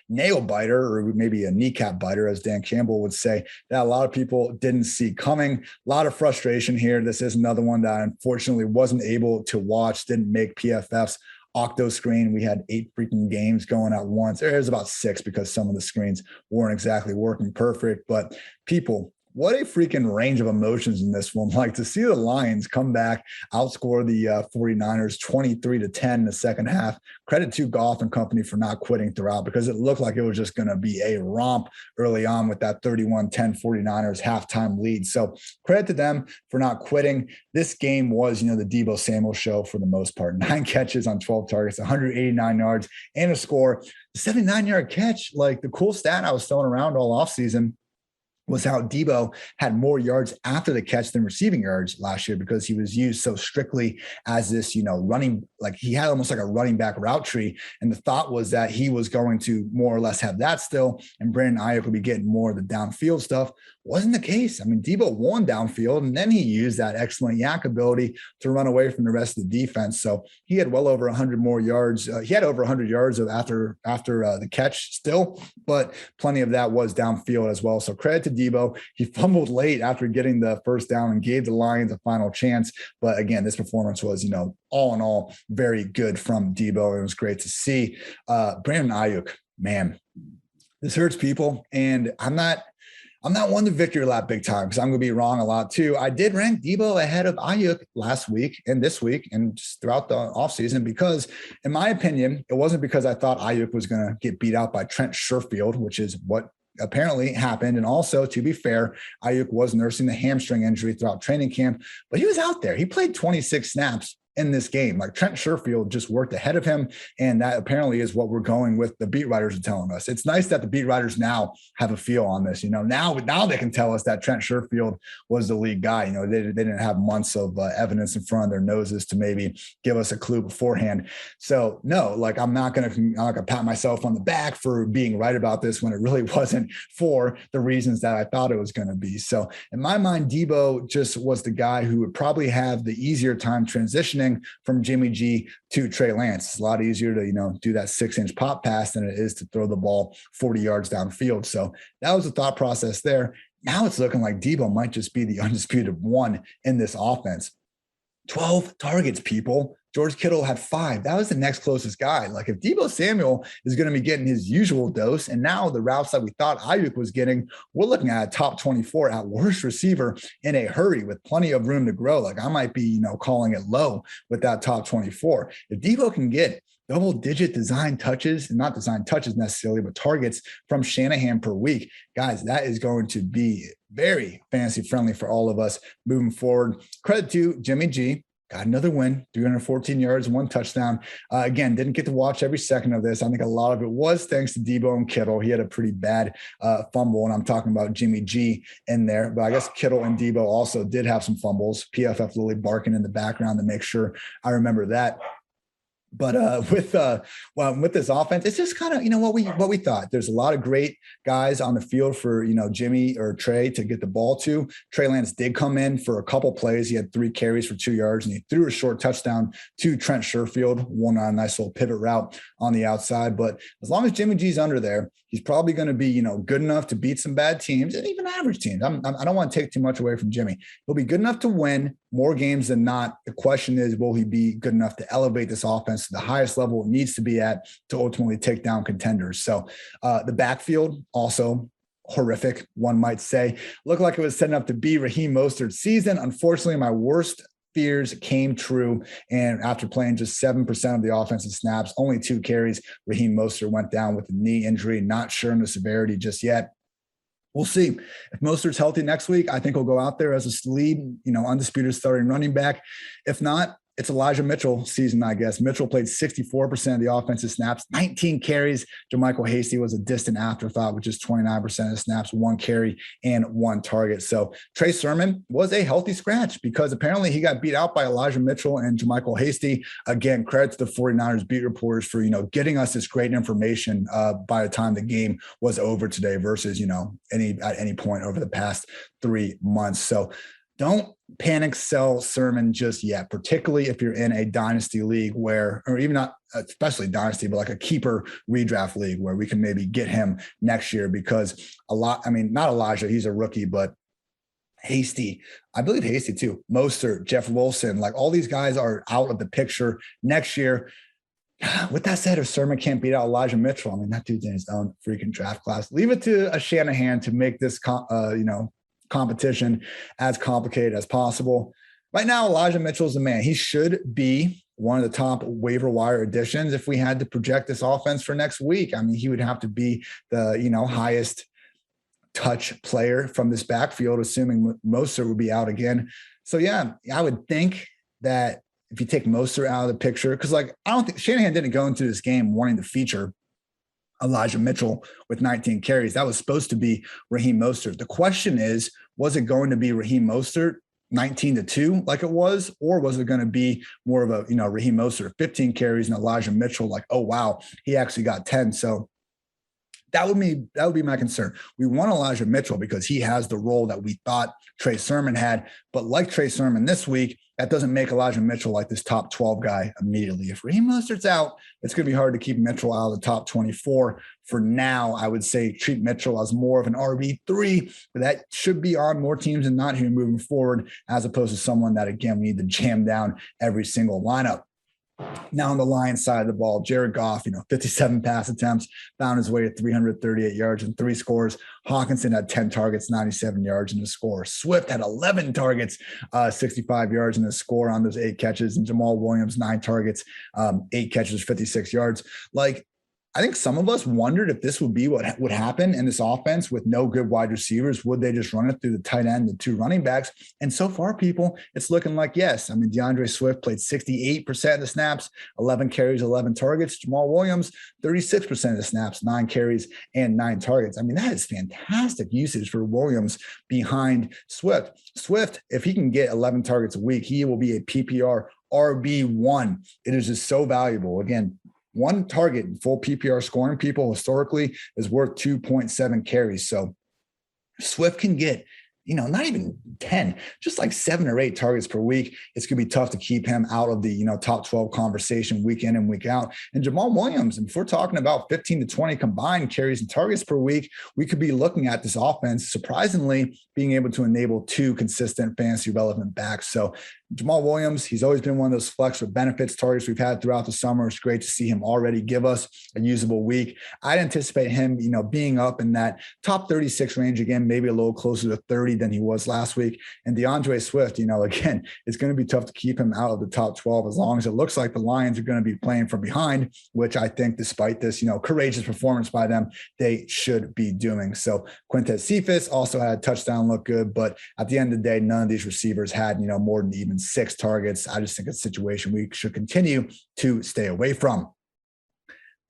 nail biter, or maybe a kneecap biter, as Dan Campbell would say, that a lot of people didn't see coming. A lot of frustration here. This is another one that I unfortunately wasn't able to watch, didn't make PFF's Octo screen. We had 8 freaking games going at once. There's about 6 because some of the screens weren't exactly working perfect. But people, what a freaking range of emotions in this one. Like to see the Lions come back, outscore the 49ers 23-10 in the second half. Credit to Goff and company for not quitting throughout, because it looked like it was just going to be a romp early on with that 31-10 49ers halftime lead. So credit to them for not quitting. This game was, the Deebo Samuel show for the most part. 9 catches on 12 targets, 189 yards and a score. The 79-yard catch, like the cool stat I was throwing around all offseason, was how Deebo had more yards after the catch than receiving yards last year, because he was used so strictly as this, running, like he had almost like a running back route tree. And the thought was that he was going to more or less have that still, and Brandon Ayuk would be getting more of the downfield stuff. Wasn't the case. I mean, Deebo won downfield, and then he used that excellent yak ability to run away from the rest of the defense. So he had well over 100 more yards. He had over 100 yards of after the catch still, but plenty of that was downfield as well. So credit to Deebo. He fumbled late after getting the first down and gave the Lions a final chance. But again, this performance was, all in all, very good from Deebo. It was great to see. Brandon Ayuk, man, this hurts people. And I'm not one to victory lap big time, because I'm going to be wrong a lot too. I did rank Deebo ahead of Ayuk last week and this week and just throughout the offseason, because in my opinion, it wasn't because I thought Ayuk was going to get beat out by Trent Sherfield, which is what apparently happened. And also, to be fair, Ayuk was nursing the hamstring injury throughout training camp, but he was out there. He played 26 snaps in this game. Like Trent Sherfield just worked ahead of him. And that apparently is what we're going with. The beat writers are telling us. It's nice that the beat writers now have a feel on this, now they can tell us that Trent Sherfield was the lead guy. They didn't have months of evidence in front of their noses to maybe give us a clue beforehand. So no, like I'm not going to pat myself on the back for being right about this when it really wasn't for the reasons that I thought it was going to be. So in my mind, Deebo just was the guy who would probably have the easier time transitioning from Jimmy G to Trey Lance. It's a lot easier to, do that 6-inch pop pass than it is to throw the ball 40 yards downfield. So that was the thought process there. Now it's looking like Deebo might just be the undisputed one in this offense. 12 targets, people. George Kittle had 5. That was the next closest guy. Like if Deebo Samuel is going to be getting his usual dose, and now the routes that we thought Ayuk was getting, we're looking at a top 24 at worst receiver in a hurry with plenty of room to grow. Like I might be, calling it low with that top 24. If Deebo can get double-digit design touches, and not design touches necessarily, but targets from Shanahan per week, guys, that is going to be very fantasy friendly for all of us moving forward. Credit to Jimmy G. Got another win, 314 yards, 1 touchdown. Again, didn't get to watch every second of this. I think a lot of it was thanks to Deebo and Kittle. He had a pretty bad fumble, and I'm talking about Jimmy G in there. But I guess Kittle and Deebo also did have some fumbles. PFF Lily barking in the background to make sure I remember that. But with this offense, it's just kind of, what we thought. There's a lot of great guys on the field for, Jimmy or Trey to get the ball to. Trey Lance did come in for a couple plays. He had 3 carries for 2 yards, and he threw a short touchdown to Trent Sherfield, one on a nice little pivot route on the outside. But as long as Jimmy G's under there, he's probably going to be, good enough to beat some bad teams and even average teams. I don't want to take too much away from Jimmy. He'll be good enough to win more games than not. The question is, will he be good enough to elevate this offense to the highest level it needs to be at to ultimately take down contenders? So the backfield also horrific, one might say. Looked like it was setting up to be Raheem Mostert's season. Unfortunately, my worst fears came true. And after playing just 7% of the offensive snaps, only 2 carries, Raheem Mostert went down with a knee injury. Not sure on the severity just yet. We'll see. If Mostert's healthy next week, I think he'll go out there as a lead, undisputed starting running back. If not, it's Elijah Mitchell season, I guess. Mitchell played 64% of the offensive snaps, 19 carries. JaMycal Hasty was a distant afterthought, which is 29% of snaps, 1 carry and 1 target. So Trey Sermon was a healthy scratch because apparently he got beat out by Elijah Mitchell and JaMycal Hasty. Again, credit to the 49ers beat reporters for, getting us this great information by the time the game was over today versus, at any point over the past 3 months. So don't panic sell Sermon just yet, particularly if you're in a dynasty league or even not especially dynasty, but like a keeper redraft league where we can maybe get him next year, because not Elijah, he's a rookie, but Hasty, I believe Hasty too, Mostert, Jeff Wilson, like all these guys are out of the picture next year. With that said, if Sermon can't beat out Elijah Mitchell, that dude's in his own freaking draft class. Leave it to a Shanahan to make this, competition as complicated as possible. Right now, Elijah Mitchell is the man. He should be one of the top waiver wire additions if we had to project this offense for next week. I mean, he would have to be the, highest touch player from this backfield, assuming Mostert would be out again. So yeah, I would think that if you take Mostert out of the picture, because I don't think Shanahan didn't go into this game wanting to feature Elijah Mitchell with 19 carries. That was supposed to be Raheem Mostert. The question is, was it going to be Raheem Mostert 19-2 like it was, or was it going to be more of a, Raheem Mostert 15 carries and Elijah Mitchell oh wow, he actually got 10. So that would be my concern. We want Elijah Mitchell because he has the role that we thought Trey Sermon had, but like Trey Sermon this week, that doesn't make Elijah Mitchell like this top 12 guy immediately. If Raheem Mostert's out, it's going to be hard to keep Mitchell out of the top 24. For now, I would say treat Mitchell as more of an RB3, but that should be on more teams than not here moving forward, as opposed to someone that, again, we need to jam down every single lineup. Now on the Lions side of the ball, Jared Goff, 57 pass attempts, found his way to 338 yards and 3 scores. Hawkinson had 10 targets, 97 yards in the score. Swift had 11 targets, 65 yards in the score on those 8 catches. And Jamal Williams, 9 targets, 8 catches, 56 yards. I think some of us wondered if this would be what would happen in this offense with no good wide receivers. Would they just run it through the tight end, the 2 running backs? And so far, people, it's looking like yes. I mean, DeAndre Swift played 68% of the snaps, 11 carries, 11 targets. Jamal Williams, 36% of the snaps, 9 carries and 9 targets. I mean, that is fantastic usage for Williams behind Swift. Swift, if he can get 11 targets a week, he will be a PPR RB1. It is just so valuable. Again, 1 target in full PPR scoring, people, historically is worth 2.7 carries. So Swift can get, not even 10, just 7 or 8 targets per week. It's going to be tough to keep him out of the, top 12 conversation week in and week out. And Jamal Williams, if we're talking about 15 to 20 combined carries and targets per week, we could be looking at this offense surprisingly being able to enable 2 consistent fantasy relevant backs. So Jamal Williams, he's always been one of those flex or benefits targets we've had throughout the summer. It's great to see him already give us a usable week. I'd anticipate him, being up in that top 36 range again, maybe a little closer to 30 than he was last week. And DeAndre Swift, again, it's going to be tough to keep him out of the top 12 as long as it looks like the Lions are going to be playing from behind, which I think despite this, courageous performance by them, they should be doing. So Quintez Cephas also had a touchdown, look good, but at the end of the day, none of these receivers had, more than even 6 targets. I just think it's a situation we should continue to stay away from.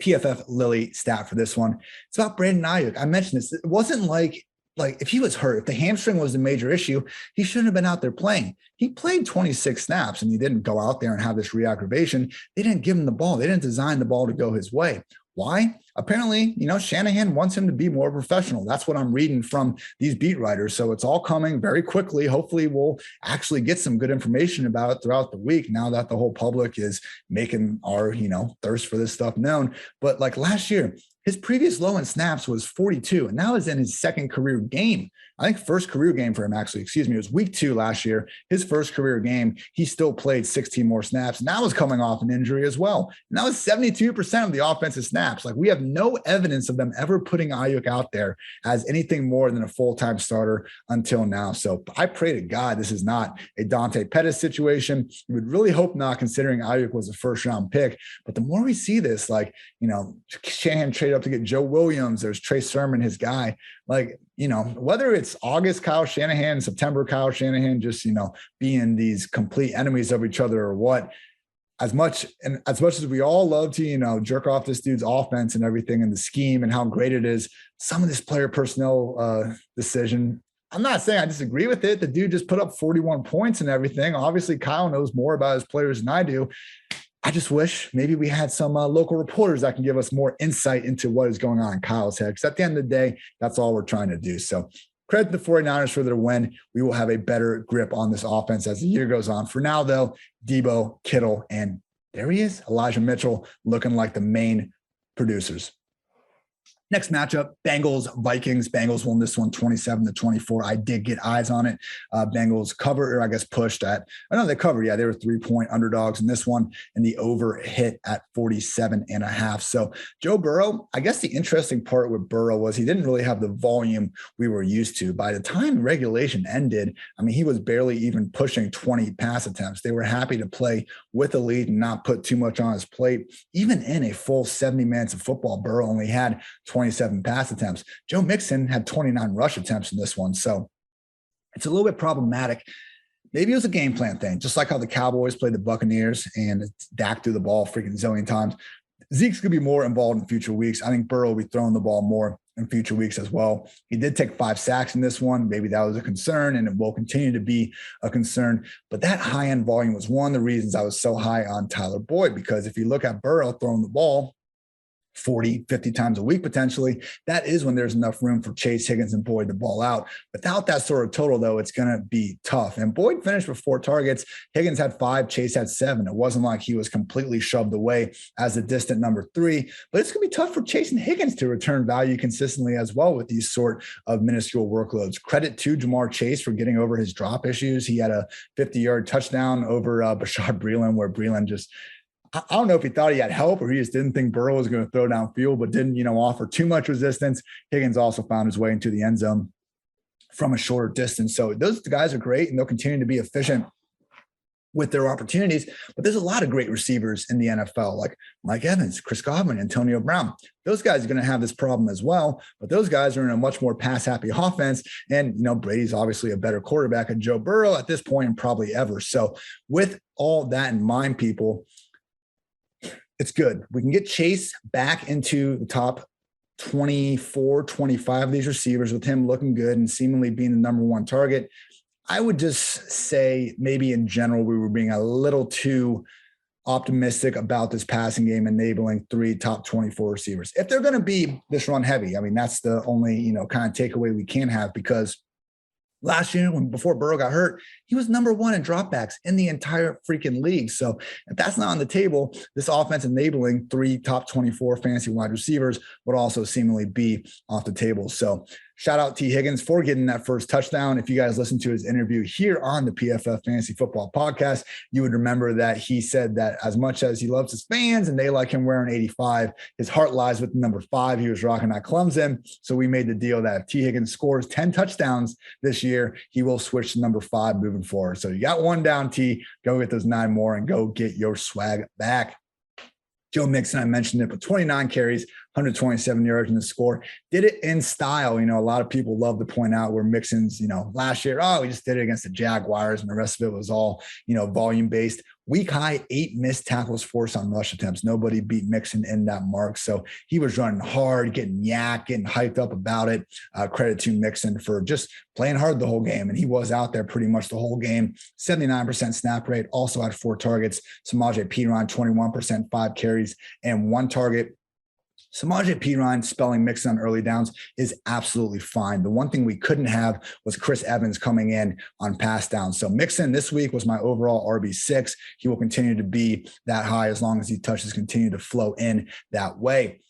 PFF Lily stat for this one. It's about Brandon Ayuk. I mentioned this. It wasn't like if he was hurt, if the hamstring was a major issue, he shouldn't have been out there playing. He played 26 snaps and he didn't go out there and have this reaggravation. They didn't give him the ball. They didn't design the ball to go his way. Why? Apparently, Shanahan wants him to be more professional. That's what I'm reading from these beat writers. So it's all coming very quickly. Hopefully we'll actually get some good information about it throughout the week now that the whole public is making our, thirst for this stuff known. But last year, his previous low in snaps was 42, and now is in his second career game. I think first career game for him, actually, it was week 2 last year. His first career game, he still played 16 more snaps. Now is coming off an injury as well. And that was 72% of the offensive snaps. We have no evidence of them ever putting Ayuk out there as anything more than a full-time starter until now. So I pray to God this is not a Dante Pettis situation. We would really hope not, considering Ayuk was a first-round pick. But the more we see this, Shanahan traded up to get Joe Williams. There's Trey Sermon, his guy. Whether it's August Kyle Shanahan, September Kyle Shanahan, just, being these complete enemies of each other or what, as much as we all love to, jerk off this dude's offense and everything and the scheme and how great it is, some of this player personnel decision, I'm not saying I disagree with it. The dude just put up 41 points and everything. Obviously, Kyle knows more about his players than I do. I just wish maybe we had some local reporters that can give us more insight into what is going on in Kyle's head. Because at the end of the day, that's all we're trying to do. So credit the 49ers for their win. We will have a better grip on this offense as the year goes on. For now, though, Debo, Kittle, and there he is, Elijah Mitchell, looking like the main producers. Next matchup, Bengals, Vikings. Bengals won this one 27-24. I did get eyes on it. Bengals covered, or I guess pushed at, I know they covered. Yeah, they were 3-point underdogs in this one, and the over hit at 47.5. So Joe Burrow, I guess the interesting part with Burrow was he didn't really have the volume we were used to. By the time regulation ended, I mean, he was barely even pushing 20 pass attempts. They were happy to play with a lead and not put too much on his plate. Even in a full 70 minutes of football, Burrow only had 27 pass attempts. Joe Mixon had 29 rush attempts in this one. So it's a little bit problematic. Maybe it was a game plan thing, just like how the Cowboys played the Buccaneers and Dak threw the ball freaking zillion times. Zeke's going to be more involved in future weeks. I think Burrow will be throwing the ball more in future weeks as well. He did take 5 sacks in this one. Maybe that was a concern, and it will continue to be a concern. But that high-end volume was one of the reasons I was so high on Tyler Boyd, because if you look at Burrow throwing the ball 40, 50 times a week, potentially, that is when there's enough room for Chase, Higgins, and Boyd to ball out. Without that sort of total, though, it's going to be tough. And Boyd finished with 4 targets. Higgins had 5, Chase had 7. It wasn't like he was completely shoved away as a distant number 3, but it's going to be tough for Chase and Higgins to return value consistently as well with these sort of minuscule workloads. Credit to Jamar Chase for getting over his drop issues. He had a 50-yard touchdown over Bashad Breeland, where Breeland just, I don't know if he thought he had help or he just didn't think Burrow was going to throw downfield, but didn't, offer too much resistance. Higgins also found his way into the end zone from a shorter distance. So those guys are great, and they'll continue to be efficient with their opportunities. But there's a lot of great receivers in the NFL, like Mike Evans, Chris Godwin, Antonio Brown. Those guys are going to have this problem as well, but those guys are in a much more pass-happy offense. And, Brady's obviously a better quarterback than Joe Burrow at this point and probably ever. So with all that in mind, people, it's good. We can get Chase back into the top 24, 25 of these receivers with him looking good and seemingly being the number 1 target. I would just say maybe in general, we were being a little too optimistic about this passing game enabling 3 top 24 receivers. If they're going to be this run heavy, I mean, that's the only, kind of takeaway we can have, because last year, before Burrow got hurt, he was number 1 in dropbacks in the entire freaking league. So if that's not on the table, this offense enabling 3 top 24 fantasy wide receivers would also seemingly be off the table. So shout out T. Higgins for getting that first touchdown. If you guys listen to his interview here on the PFF Fantasy Football Podcast, you would remember that he said that as much as he loves his fans and they like him wearing 85, his heart lies with number 5. He was rocking that Clemson. So we made the deal that if T. Higgins scores 10 touchdowns this year, he will switch to number 5 moving forward. So you got 1 down, T. Go get those 9 more and go get your swag back. Joe Mixon, I mentioned it, but 29 carries, 127 yards in the score. Did it in style. A lot of people love to point out where Mixon's, last year, he just did it against the Jaguars, and the rest of it was all, volume-based. Week high, 8 missed tackles forced on rush attempts. Nobody beat Mixon in that mark. So he was running hard, getting yacked, getting hyped up about it. Credit to Mixon for just playing hard the whole game. And he was out there pretty much the whole game. 79% snap rate, also had 4 targets. Samaje Perine, 21%, 5 carries, and 1 target. Samaje Perine spelling Mixon on early downs is absolutely fine. The one thing we couldn't have was Chris Evans coming in on pass downs. So Mixon this week was my overall RB6. He will continue to be that high as long as he touches continue to flow in that way.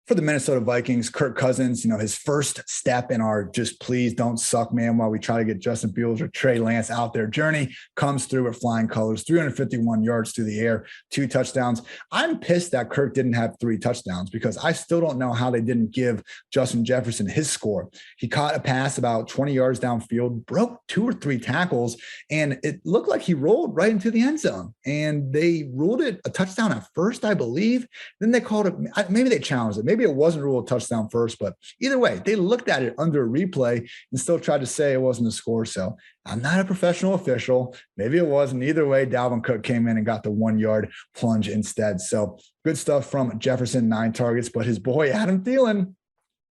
For the Minnesota Vikings, Kirk Cousins, his first step in our just please don't suck, man, while we try to get Justin Fields or Trey Lance out there journey, comes through with flying colors, 351 yards through the air, 2 touchdowns. I'm pissed that Kirk didn't have 3 touchdowns, because I still don't know how they didn't give Justin Jefferson his score. He caught a pass about 20 yards downfield, broke 2 or 3 tackles, and it looked like he rolled right into the end zone. And they ruled it a touchdown at first, I believe. Then they called it, maybe they challenged it. Maybe it wasn't ruled a touchdown first, but either way, they looked at it under a replay and still tried to say it wasn't a score. So I'm not a professional official. Maybe it wasn't. Either way, Dalvin Cook came in and got the 1-yard plunge instead. So good stuff from Jefferson, 9 targets, but his boy Adam Thielen,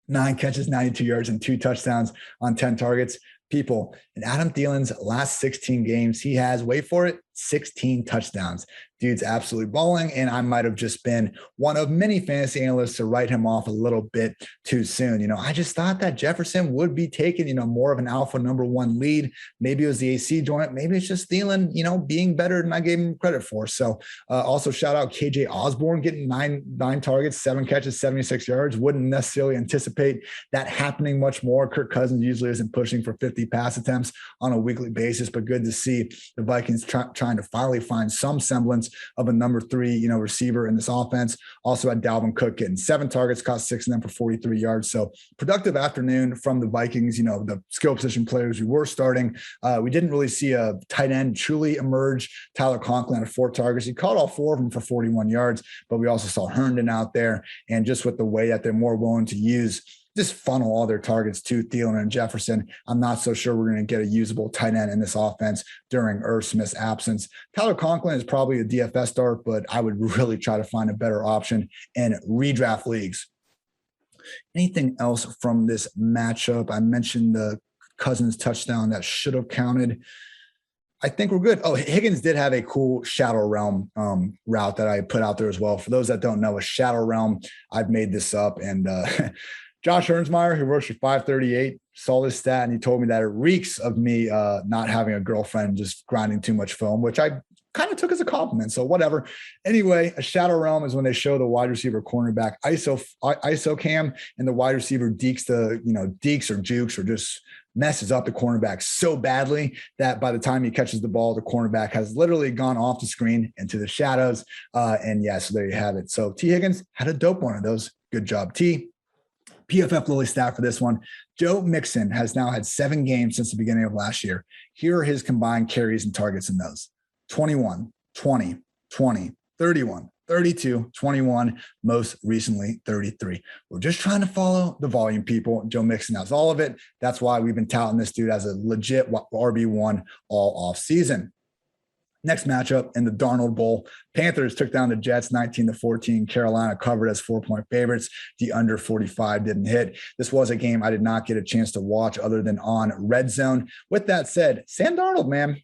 9 catches, 92 yards, and 2 touchdowns on 10 targets. People, in Adam Thielen's last 16 games, he has, wait for it, 16 touchdowns. Dude's absolutely balling, and I might have just been one of many fantasy analysts to write him off a little bit too soon. I just thought that Jefferson would be taking, more of an alpha number one lead. Maybe it was the AC joint. Maybe it's just Thielen, being better than I gave him credit for. So also shout out KJ Osborne getting nine targets, 7 catches, 76 yards. Wouldn't necessarily anticipate that happening much more. Kirk Cousins usually isn't pushing for 50 pass attempts on a weekly basis, but good to see the Vikings trying to finally find some semblance of a number 3, receiver in this offense. Also had Dalvin Cook getting 7 targets, caught 6 of them for 43 yards. So productive afternoon from the Vikings, the skill position players we were starting. We didn't really see a tight end truly emerge. Tyler Conklin had 4 targets. He caught all 4 of them for 41 yards, but we also saw Herndon out there. And just with the way that they're more willing to use just funnel all their targets to Thielen and Jefferson, I'm not so sure we're going to get a usable tight end in this offense during Irv Smith's absence. Tyler Conklin is probably a DFS start, but I would really try to find a better option in redraft leagues. Anything else from this matchup? I mentioned the Cousins touchdown that should have counted. I think we're good. Oh, Higgins did have a cool Shadow Realm route that I put out there as well. For those that don't know, a Shadow Realm, I've made this up, and Josh Hernsmeyer, who works for 538, saw this stat, and he told me that it reeks of me not having a girlfriend, just grinding too much film, which I kind of took as a compliment. So whatever. Anyway, a Shadow Realm is when they show the wide receiver cornerback ISO cam, and the wide receiver deeks or jukes or just messes up the cornerback so badly that by the time he catches the ball, the cornerback has literally gone off the screen into the shadows. So there you have it. So T. Higgins had a dope one of those. Good job, T. PFF Lily stat for this one. Joe Mixon has now had 7 games since the beginning of last year. Here are his combined carries and targets in those: 21, 20, 20, 31, 32, 21, most recently 33. We're just trying to follow the volume, people. Joe Mixon has all of it. That's why we've been touting this dude as a legit RB1 all off season. Next matchup in the Darnold Bowl, Panthers took down the Jets 19-14. Carolina covered as 4-point favorites. The under 45 didn't hit. This was a game I did not get a chance to watch other than on Red Zone. With that said, Sam Darnold, man,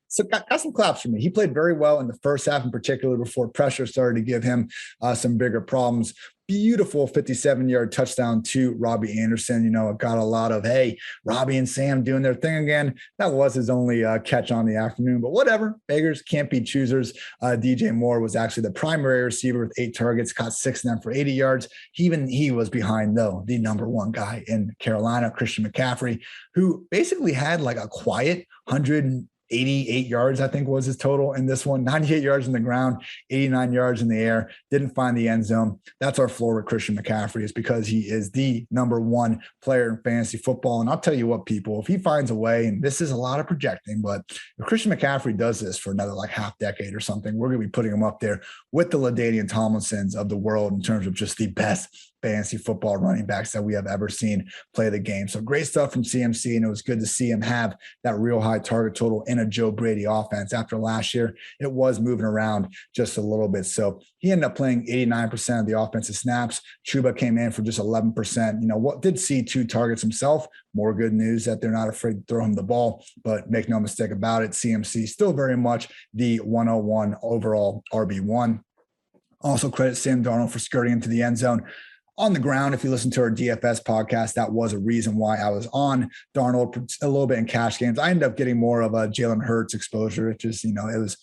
so got some claps for me. He played very well in the first half in particular before pressure started to give him some bigger problems. Beautiful 57-yard touchdown to Robbie Anderson. It got a lot of, hey, Robbie and Sam doing their thing again. That was his only catch on the afternoon, but whatever. Beggars can't be choosers. DJ Moore was actually the primary receiver with 8 targets, caught 6 of them for 80 yards. He was behind, though, the number 1 guy in Carolina, Christian McCaffrey, who basically had like a quiet 188 yards, I think was his total in this one. 98 yards on the ground, 89 yards in the air, didn't find the end zone. That's our floor with Christian McCaffrey, is because he is the number 1 player in fantasy football. And I'll tell you what, people, if he finds a way, and this is a lot of projecting, but if Christian McCaffrey does this for another like half decade or something, we're going to be putting him up there with the LaDainian Tomlinsons of the world in terms of just the best fantasy football running backs that we have ever seen play the game. So great stuff from CMC, and it was good to see him have that real high target total in a Joe Brady offense. After last year, it was moving around just a little bit. So he ended up playing 89% of the offensive snaps. Chuba came in for just 11%. What did see 2 targets himself. More good news that they're not afraid to throw him the ball, but make no mistake about it, CMC still very much the 101 overall RB1. Also credit Sam Darnold for skirting into the end zone. On the ground, if you listen to our DFS podcast, that was a reason why I was on Darnold a little bit in cash games. I ended up getting more of a Jalen Hurts exposure. It just, the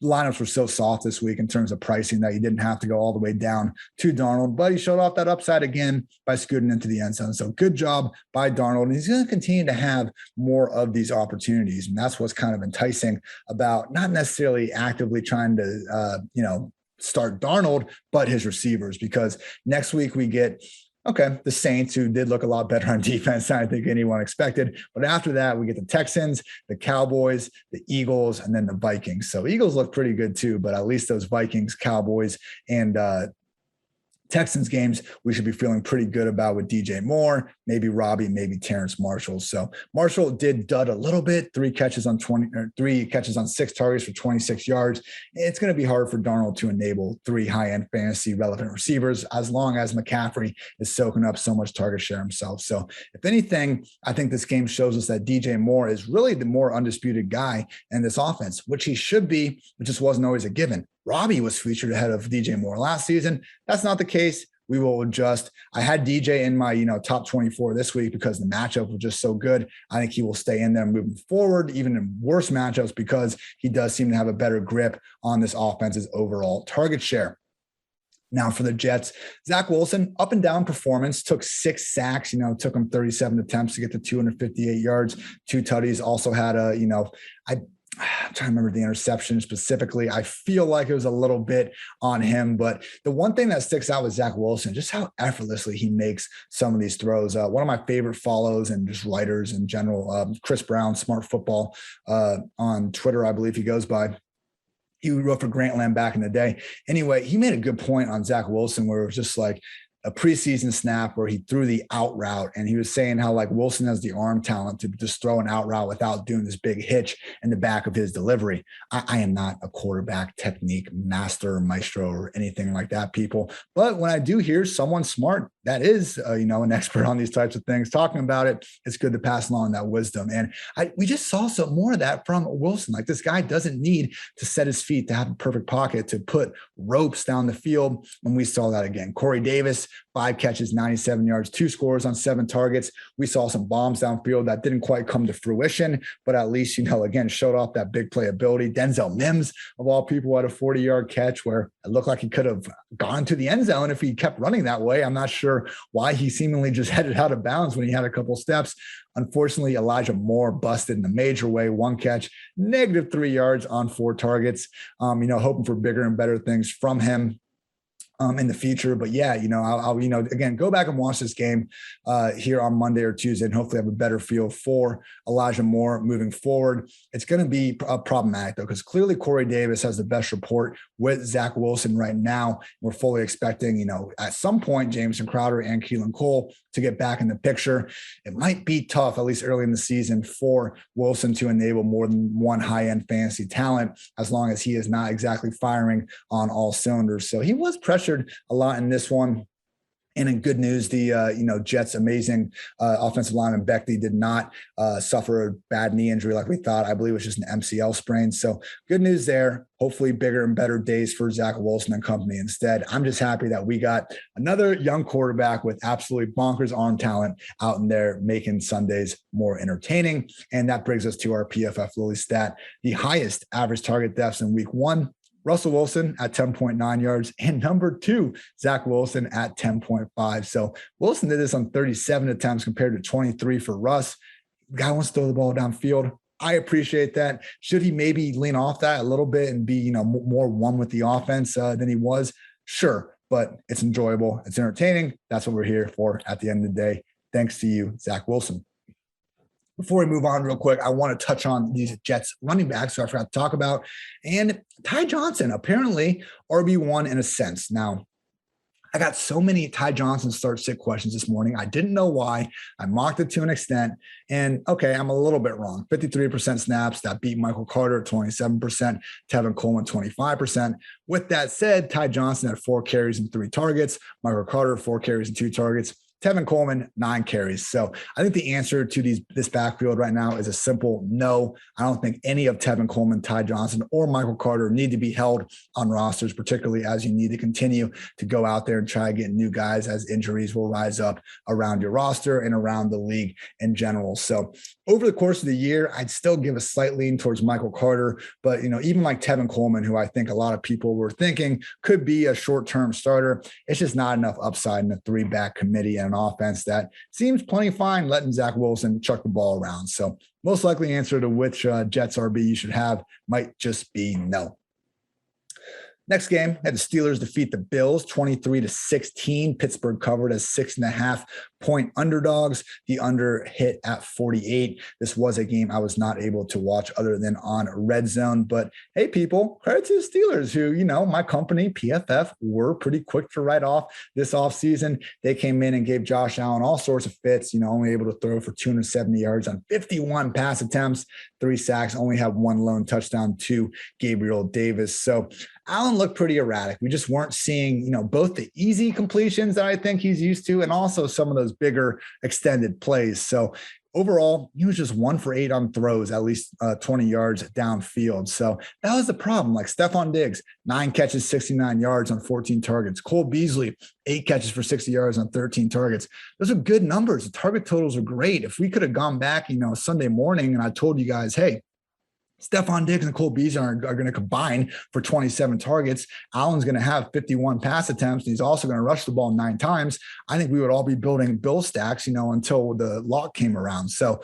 lineups were so soft this week in terms of pricing that you didn't have to go all the way down to Darnold, but he showed off that upside again by scooting into the end zone. So good job by Darnold. And he's going to continue to have more of these opportunities. And that's what's kind of enticing about not necessarily actively trying to, start Darnold, but his receivers, because next week we get, the Saints, who did look a lot better on defense than I think anyone expected. But after that, we get the Texans, the Cowboys, the Eagles, and then the Vikings. So Eagles look pretty good too, but at least those Vikings, Cowboys, and Texans games, we should be feeling pretty good about with DJ Moore, maybe Robbie, maybe Terrence Marshall. So Marshall did dud a little bit, 3 catches on 6 targets for 26 yards. It's going to be hard for Darnold to enable 3 high-end fantasy relevant receivers as long as McCaffrey is soaking up so much target share himself. So if anything, I think this game shows us that DJ Moore is really the more undisputed guy in this offense, which he should be, but just wasn't always a given. Robbie was featured ahead of DJ Moore last season. That's not the case. We will adjust. I had DJ in my, top 24 this week because the matchup was just so good. I think he will stay in there moving forward, even in worse matchups, because he does seem to have a better grip on this offense's overall target share. Now for the Jets, Zach Wilson, up and down performance, took 6 sacks, took him 37 attempts to get to 258 yards, 2 tutties, also had I'm trying to remember the interception specifically. I feel like it was a little bit on him, but the one thing that sticks out with Zach Wilson, just how effortlessly he makes some of these throws. One of my favorite follows and just writers in general, Chris Brown, Smart Football on Twitter, I believe he goes by. He wrote for Grantland back in the day. Anyway, he made a good point on Zach Wilson where it was just like a preseason snap where he threw the out route, and he was saying how like Wilson has the arm talent to just throw an out route without doing this big hitch in the back of his delivery. I am not a quarterback technique master, maestro, or anything like that, people. But when I do hear someone smart that is, an expert on these types of things talking about it, it's good to pass along that wisdom. And we just saw some more of that from Wilson. Like, this guy doesn't need to set his feet to have a perfect pocket to put ropes down the field. And we saw that again. Corey Davis, 5 catches, 97 yards, 2 scores on 7 targets. We saw some bombs downfield that didn't quite come to fruition, but at least, again, showed off that big play ability. Denzel Mims, of all people, had a 40-yard catch where it looked like he could have gone to the end zone if he kept running that way. I'm not sure why he seemingly just headed out of bounds when he had a couple steps. Unfortunately, Elijah Moore busted in a major way. 1 catch, -3 yards on 4 targets. Hoping for bigger and better things from him in the future. But yeah, I'll again, go back and watch this game here on Monday or Tuesday and hopefully have a better feel for Elijah Moore moving forward. It's going to be problematic though, because clearly Corey Davis has the best report with Zach Wilson right now. We're fully expecting, at some point, Jameson Crowder and Keelan Cole to get back in the picture. It might be tough, at least early in the season, for Wilson to enable more than one high-end fantasy talent, as long as he is not exactly firing on all cylinders. So he was pressured a lot in this one. And in good news, the Jets' amazing offensive lineman Beckley did not suffer a bad knee injury like we thought. I believe it was just an MCL sprain. So good news there. Hopefully bigger and better days for Zach Wilson and company instead. I'm just happy that we got another young quarterback with absolutely bonkers arm talent out in there making Sundays more entertaining. And that brings us to our PFF Lily stat, the highest average target depths in week 1. Russell Wilson at 10.9 yards, and number 2, Zach Wilson at 10.5. So Wilson did this on 37 attempts compared to 23 for Russ. The guy wants to throw the ball downfield. I appreciate that. Should he maybe lean off that a little bit and be, more one with the offense than he was? Sure, but it's enjoyable. It's entertaining. That's what we're here for at the end of the day. Thanks to you, Zach Wilson. Before we move on real quick, I want to touch on these Jets running backs who I forgot to talk about. And Ty Johnson, apparently RB1 in a sense. Now, I got so many Ty Johnson start-sit questions this morning. I didn't know why. I mocked it to an extent. And okay, I'm a little bit wrong. 53% snaps. That beat Michael Carter at 27%, Tevin Coleman 25%. With that said, Ty Johnson had 4 carries and 3 targets. Michael Carter, 4 carries and 2 targets. Tevin Coleman, 9 carries. So I think the answer to this backfield right now is a simple no. I don't think any of Tevin Coleman, Ty Johnson, or Michael Carter need to be held on rosters, particularly as you need to continue to go out there and try to get new guys as injuries will rise up around your roster and around the league in general. So over the course of the year, I'd still give a slight lean towards Michael Carter. But, even like Tevin Coleman, who I think a lot of people were thinking could be a short-term starter, it's just not enough upside in a 3-back committee and an offense that seems plenty fine letting Zach Wilson chuck the ball around. So most likely answer to which Jets RB you should have might just be no. Next game, had the Steelers defeat the Bills 23-16. Pittsburgh covered as 6.5-point underdogs. The under hit at 48. This was a game I was not able to watch other than on Red Zone. But hey, people, credit to the Steelers who, my company, PFF, were pretty quick to write off this offseason. They came in and gave Josh Allen all sorts of fits, only able to throw for 270 yards on 51 pass attempts, 3 sacks, only have 1 lone touchdown to Gabriel Davis. So Allen looked pretty erratic. We just weren't seeing, both the easy completions that I think he's used to and also some of those bigger extended plays. So overall, he was just 1 for 8 on throws, at least 20 yards downfield. So that was the problem. Like Stephon Diggs, 9 catches, 69 yards on 14 targets. Cole Beasley, 8 catches for 60 yards on 13 targets. Those are good numbers. The target totals are great. If we could have gone back, Sunday morning and I told you guys, hey, Stephon Diggs and Cole Beasley are going to combine for 27 targets. Allen's going to have 51 pass attempts. And he's also going to rush the ball 9 times. I think we would all be building Bill stacks, until the lock came around. So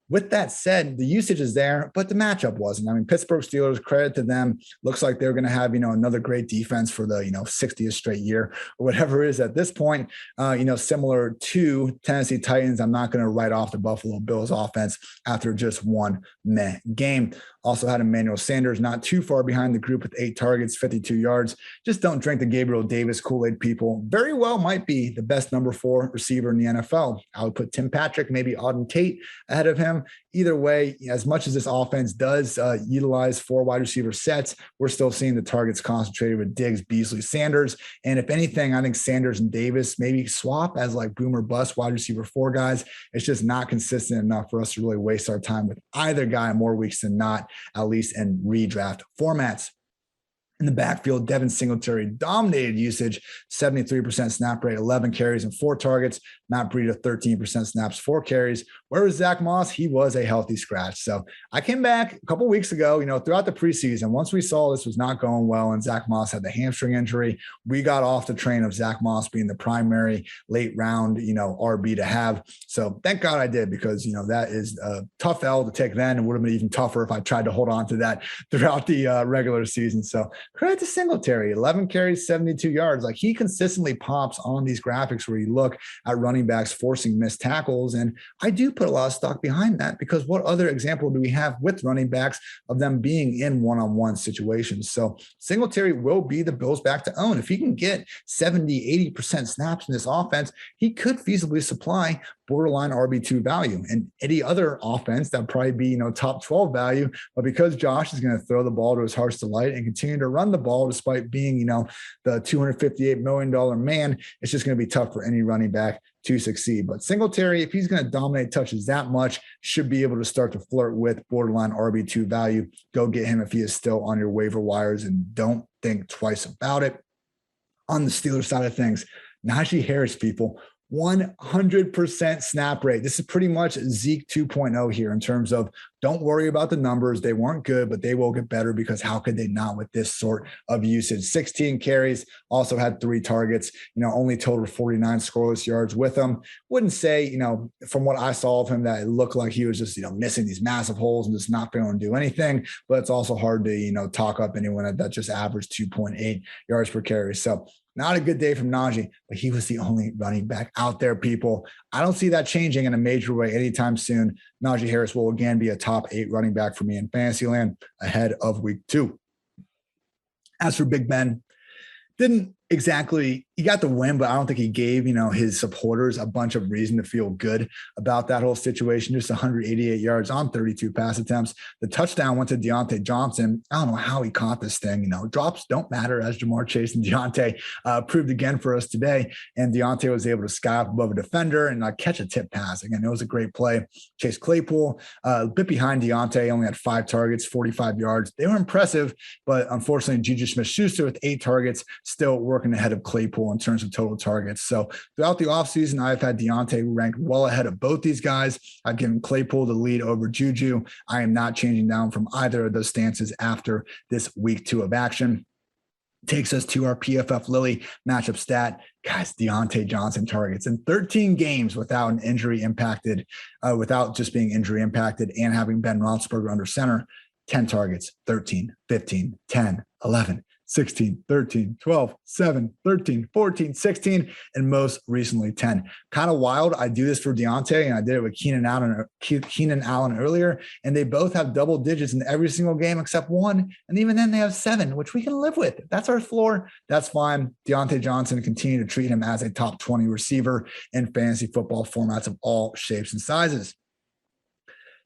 with that said, the usage is there, but the matchup wasn't. I mean, Pittsburgh Steelers, credit to them. Looks like they're going to have, another great defense for the, 60th straight year or whatever it is at this point. Similar to Tennessee Titans, I'm not going to write off the Buffalo Bills offense after just one meh game. Also had Emmanuel Sanders, not too far behind the group with 8 targets, 52 yards. Just don't drink the Gabriel Davis Kool-Aid, people. Very well might be the best number 4 receiver in the NFL. I would put Tim Patrick, maybe Auden Tate ahead of him. Either way, as much as this offense does utilize 4 wide receiver sets, we're still seeing the targets concentrated with Diggs, Beasley, Sanders. And if anything, I think Sanders and Davis maybe swap as like boom or bust wide receiver 4 guys. It's just not consistent enough for us to really waste our time with either guy more weeks than not, at least in redraft formats. In the backfield, Devin Singletary dominated usage, 73% snap rate, 11 carries and 4 targets. Matt Breida, 13% snaps, 4 carries. Where was Zach Moss? He was a healthy scratch. So I came back a couple weeks ago, throughout the preseason, once we saw this was not going well and Zach Moss had the hamstring injury, we got off the train of Zach Moss being the primary late round, RB to have. So thank God I did, because, that is a tough L to take then. It would have been even tougher if I tried to hold on to that throughout the regular season. So credit to Singletary, 11 carries, 72 yards. Like he consistently pops on these graphics where you look at running backs forcing missed tackles. And I do put a lot of stock behind that, because what other example do we have with running backs of them being in one-on-one situations? So Singletary will be the Bills back to own. If he can get 70, 80% snaps in this offense, he could feasibly supply borderline RB2 value. And any other offense that would probably be, top 12 value. But because Josh is going to throw the ball to his heart's delight and continue to run the ball despite being, the $258 million man, it's just going to be tough for any running back to succeed. But Singletary, if he's going to dominate touches that much, should be able to start to flirt with borderline RB2 value. Go get him if he is still on your waiver wires, and don't think twice about it. On the Steelers side of things, Najee Harris, people, 100% snap rate. This is pretty much Zeke 2.0 here in terms of don't worry about the numbers. They weren't good, but they will get better, because how could they not with this sort of usage? 16 carries, also had 3 targets, only totaled 49 scoreless yards with him. Wouldn't say, from what I saw of him, that it looked like he was just, missing these massive holes and just not being able to do anything. But it's also hard to, talk up anyone that just averaged 2.8 yards per carry. So not a good day from Najee, but he was the only running back out there, people. I don't see that changing in a major way anytime soon. Najee Harris will again be a top 8 running back for me in Fantasyland ahead of week 2. As for Big Ben, didn't exactly, he got the win, but I don't think he gave, his supporters a bunch of reason to feel good about that whole situation. Just 188 yards on 32 pass attempts. The touchdown went to Deontay Johnson. I don't know how he caught this thing. Drops don't matter, as Jamar Chase and Deontay proved again for us today. And Deontay was able to sky up above a defender and catch a tip pass. Again, it was a great play. Chase Claypool, a bit behind Deontay, only had 5 targets, 45 yards. They were impressive, but unfortunately, Juju Smith-Schuster with 8 targets, still working ahead of Claypool in terms of total targets. So throughout the offseason, I've had Deontay ranked well ahead of both these guys. I've given Claypool the lead over Juju. I am not changing down from either of those stances after this week 2 of action. Takes us to our PFF Lily matchup stat. Guys, Deontay Johnson targets in 13 games without an injury impacted, without just being injury impacted and having Ben Roethlisberger under center. 10 targets, 13, 15, 10, 11, 16, 13, 12, 7, 13, 14, 16, and most recently 10. Kind of wild. I do this for Deontay, and I did it with Keenan Allen earlier, and they both have double digits in every single game except one, and even then they have 7, which we can live with. If that's our floor, that's fine. Deontay Johnson, continue to treat him as a top 20 receiver in fantasy football formats of all shapes and sizes.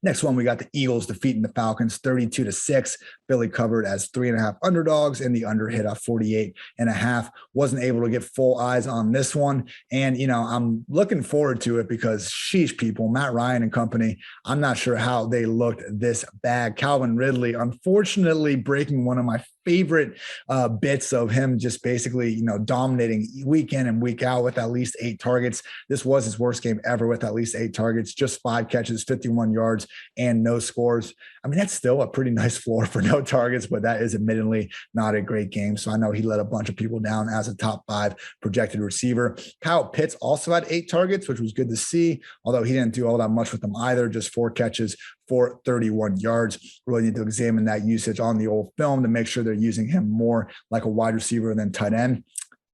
Next one, we got the Eagles defeating the Falcons 32-6. Philly covered as 3.5 underdogs, and the under hit at 48.5. Wasn't able to get full eyes on this one. And, I'm looking forward to it because, sheesh, people, Matt Ryan and company, I'm not sure how they looked this bad. Calvin Ridley, unfortunately, breaking one of my favorite bits of him just basically, dominating week in and week out with at least 8 targets. This was his worst game ever with at least 8 targets, just 5 catches, 51 yards, and no scores. I mean, that's still a pretty nice floor for no targets, but that is admittedly not a great game. So I know he let a bunch of people down as a top 5 projected receiver. Kyle Pitts also had 8 targets, which was good to see, although he didn't do all that much with them either, just 4 catches for 31 yards. Really need to examine that usage on the old film to make sure they're using him more like a wide receiver than tight end.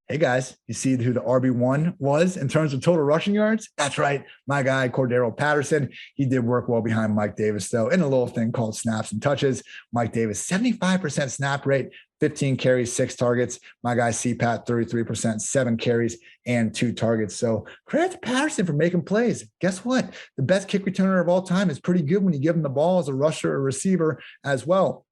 Hey guys, you see who the RB1 was in terms of total rushing yards? That's right, my guy, Cordero Patterson. He did work well behind Mike Davis, though, in a little thing called snaps and touches. Mike Davis, 75% snap rate, 15 carries, 6 targets. My guy, CPAT, 33%, 7 carries, and 2 targets. So credit to Patterson for making plays. Guess what? The best kick returner of all time is pretty good when you give him the ball as a rusher or receiver as well.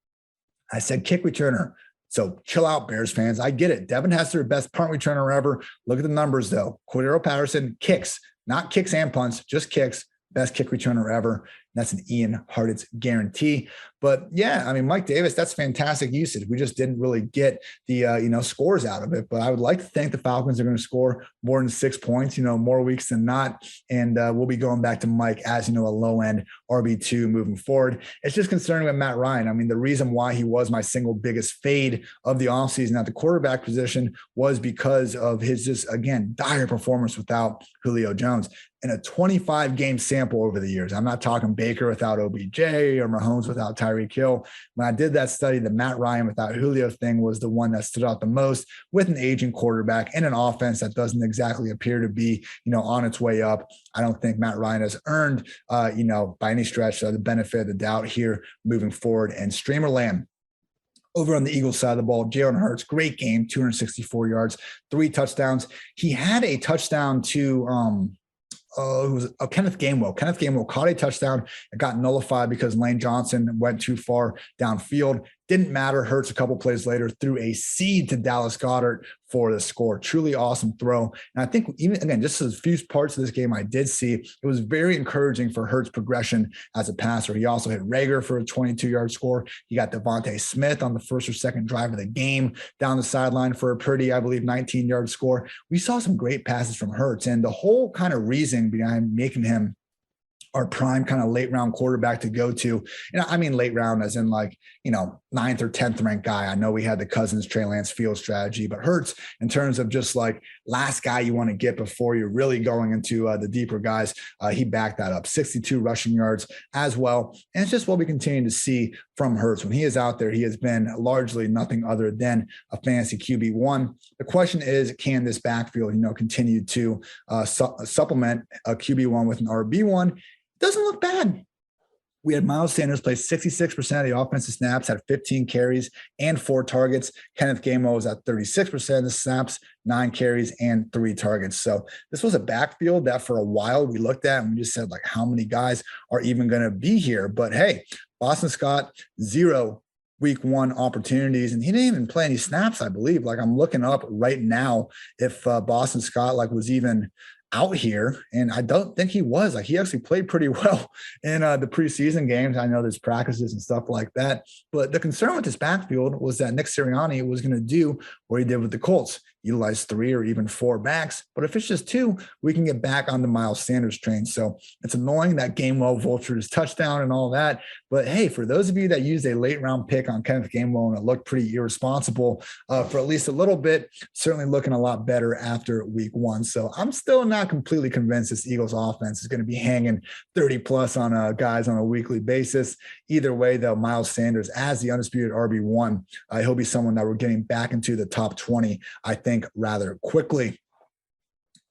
I said kick returner. So chill out, Bears fans. I get it. Devin Hester, best punt returner ever. Look at the numbers, though. Cordero Patterson, kicks, not kicks and punts, just kicks. Best kick returner ever. That's an Ian Hartitz guarantee. But yeah, I mean, Mike Davis, that's fantastic usage. We just didn't really get the, scores out of it. But I would like to think the Falcons are going to score more than 6 points, more weeks than not. And we'll be going back to Mike as, a low-end RB2 moving forward. It's just concerning with Matt Ryan. I mean, the reason why he was my single biggest fade of the offseason at the quarterback position was because of his just, again, dire performance without Julio Jones. In a 25-game sample over the years. I'm not talking Baker without OBJ or Mahomes without Tyreek Hill. When I did that study, the Matt Ryan without Julio thing was the one that stood out the most, with an aging quarterback and an offense that doesn't exactly appear to be, on its way up. I don't think Matt Ryan has earned, by any stretch, the benefit of the doubt here moving forward. And Streamer Lamb, over on the Eagles side of the ball, Jalen Hurts, great game, 264 yards, 3 touchdowns. He had a touchdown to it was Kenneth Gainwell. Kenneth Gainwell caught a touchdown. It got nullified because Lane Johnson went too far downfield. Didn't matter. Hurts a couple plays later threw a seed to Dallas Goedert for the score. Truly awesome throw. And I think even, again, just as few parts of this game I did see, it was very encouraging for Hurts' progression as a passer. He also hit Rager for a 22-yard score. He got Devontae Smith on the first or second drive of the game down the sideline for a pretty, I believe, 19-yard score. We saw some great passes from Hurts, and the whole kind of reason behind making him our prime kind of late round quarterback to go to. I mean, late round as in 9th or 10th ranked guy. I know we had the Cousins, Trey Lance field strategy, but Hurts in terms of just last guy you want to get before you're really going into the deeper guys. He backed that up, 62 rushing yards as well. And it's just what we continue to see from Hurts. When he is out there, he has been largely nothing other than a fantasy QB1. The question is, can this backfield, continue to supplement a QB1 with an RB1? Doesn't look bad. We had Miles Sanders play 66% of the offensive snaps, had 15 carries and 4 targets. Kenneth Gainwell was at 36% of the snaps, 9 carries and 3 targets. So this was a backfield that for a while we looked at and we just said, how many guys are even going to be here? But hey, Boston Scott, 0 week 1 opportunities, and he didn't even play any snaps, I believe. I'm looking up right now if Boston Scott was even out here, and I don't think he was. He actually played pretty well in the preseason games. I know there's practices and stuff like that, but the concern with this backfield was that Nick Sirianni was going to do what he did with the Colts, utilize 3 or even 4 backs. But if it's just 2, we can get back on the Miles Sanders train. So it's annoying that Gainwell vultured his touchdown and all that. But hey, for those of you that used a late round pick on Kenneth Gainwell and it looked pretty irresponsible for at least a little bit, certainly looking a lot better after week 1. So I'm still not not completely convinced this Eagles offense is going to be hanging 30 plus on guys on a weekly basis. Either way, though, Miles Sanders as the undisputed RB1, he'll be someone that we're getting back into the top 20, I think, rather quickly.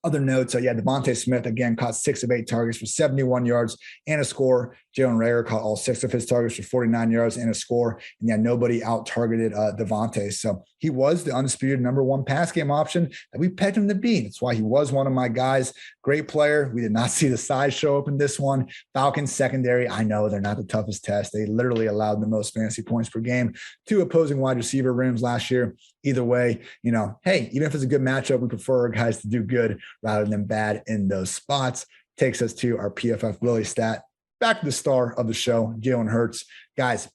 Other notes, Devontae Smith, again, caught 6 of 8 targets for 71 yards and a score. Jalen Reagor caught all 6 of his targets for 49 yards and a score. And nobody out-targeted Devontae. So he was the undisputed number 1 pass game option that we pegged him to be. That's why he was one of my guys. Great player. We did not see the size show up in this one. Falcons secondary, I know they're not the toughest test. They literally allowed the most fantasy points per game to opposing wide receiver rooms last year. Either way, hey, even if it's a good matchup, we prefer our guys to do good rather than bad in those spots. Takes us to our PFF Willie stat. Back to the star of the show, Jalen Hurts. Guys,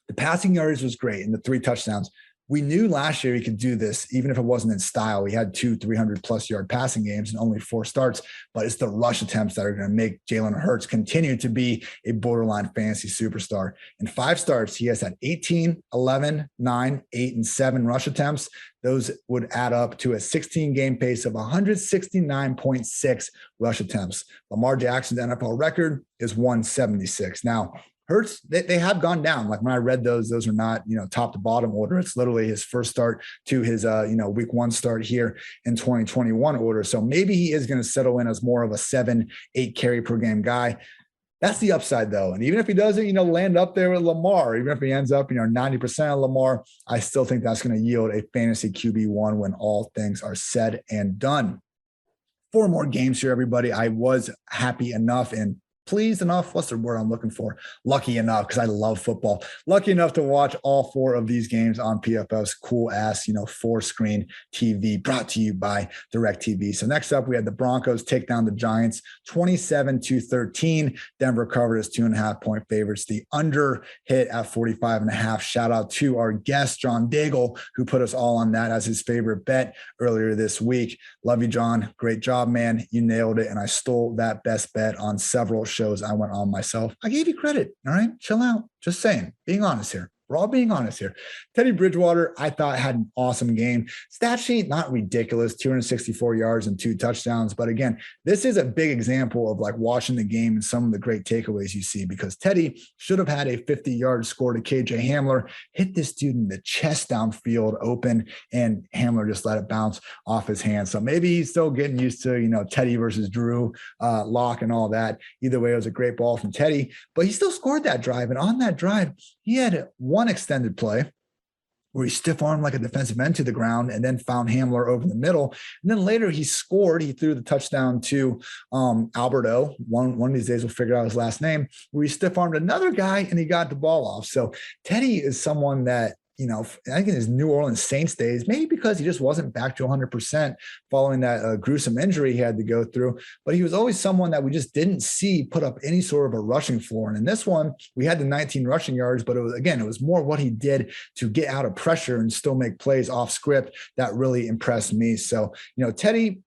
the passing yards was great and the 3 touchdowns. We knew last year he could do this, even if it wasn't in style. He had 2 300-plus yard passing games and only 4 starts, but it's the rush attempts that are going to make Jalen Hurts continue to be a borderline fantasy superstar. In 5 starts, he has had 18, 11, 9, 8, and 7 rush attempts. Those would add up to a 16-game pace of 169.6 rush attempts. Lamar Jackson's NFL record is 176. Now, Hurts, they have gone down. Like when I read those are not, top to bottom order. It's literally his first start to his, week 1 start here in 2021 order. So maybe he is going to settle in as more of a 7-8 carry per game guy. That's the upside though. And even if he doesn't, land up there with Lamar, even if he ends up, 90% of Lamar, I still think that's going to yield a fantasy QB1 when all things are said and done. 4 more games here, everybody. I was happy enough and pleased enough. What's the word I'm looking for? Lucky enough, because I love football. Lucky enough to watch all 4 of these games on PFF's cool ass, 4-screen TV brought to you by DirecTV. So next up, we had the Broncos take down the Giants 27-13. Denver covered as 2.5-point favorites. The under hit at 45.5. Shout out to our guest, John Daigle, who put us all on that as his favorite bet earlier this week. Love you, John. Great job, man. You nailed it. And I stole that best bet on several shows I went on myself. I gave you credit. All right. Chill out. Just saying, being honest here. We're all being honest here. Teddy Bridgewater, I thought, had an awesome game. Stat sheet, not ridiculous, 264 yards and 2 touchdowns. But again, this is a big example of like watching the game and some of the great takeaways you see, because Teddy should have had a 50-yard score to KJ Hamler, hit this dude in the chest downfield open, and Hamler just let it bounce off his hand. So maybe he's still getting used to, Teddy versus Drew lock and all that. Either way, it was a great ball from Teddy, but he still scored that drive. And on that drive, he had one extended play where he stiff-armed like a defensive end to the ground and then found Hamler over the middle. And then later he scored. He threw the touchdown to Alberto. One of these days we'll figure out his last name, where he stiff-armed another guy and he got the ball off. So Teddy is someone that, I think in his New Orleans Saints days, maybe because he just wasn't back to 100% following that gruesome injury he had to go through, but he was always someone that we just didn't see put up any sort of a rushing floor. And in this one, we had the 19 rushing yards, but it was more what he did to get out of pressure and still make plays off script that really impressed me. So, Teddy,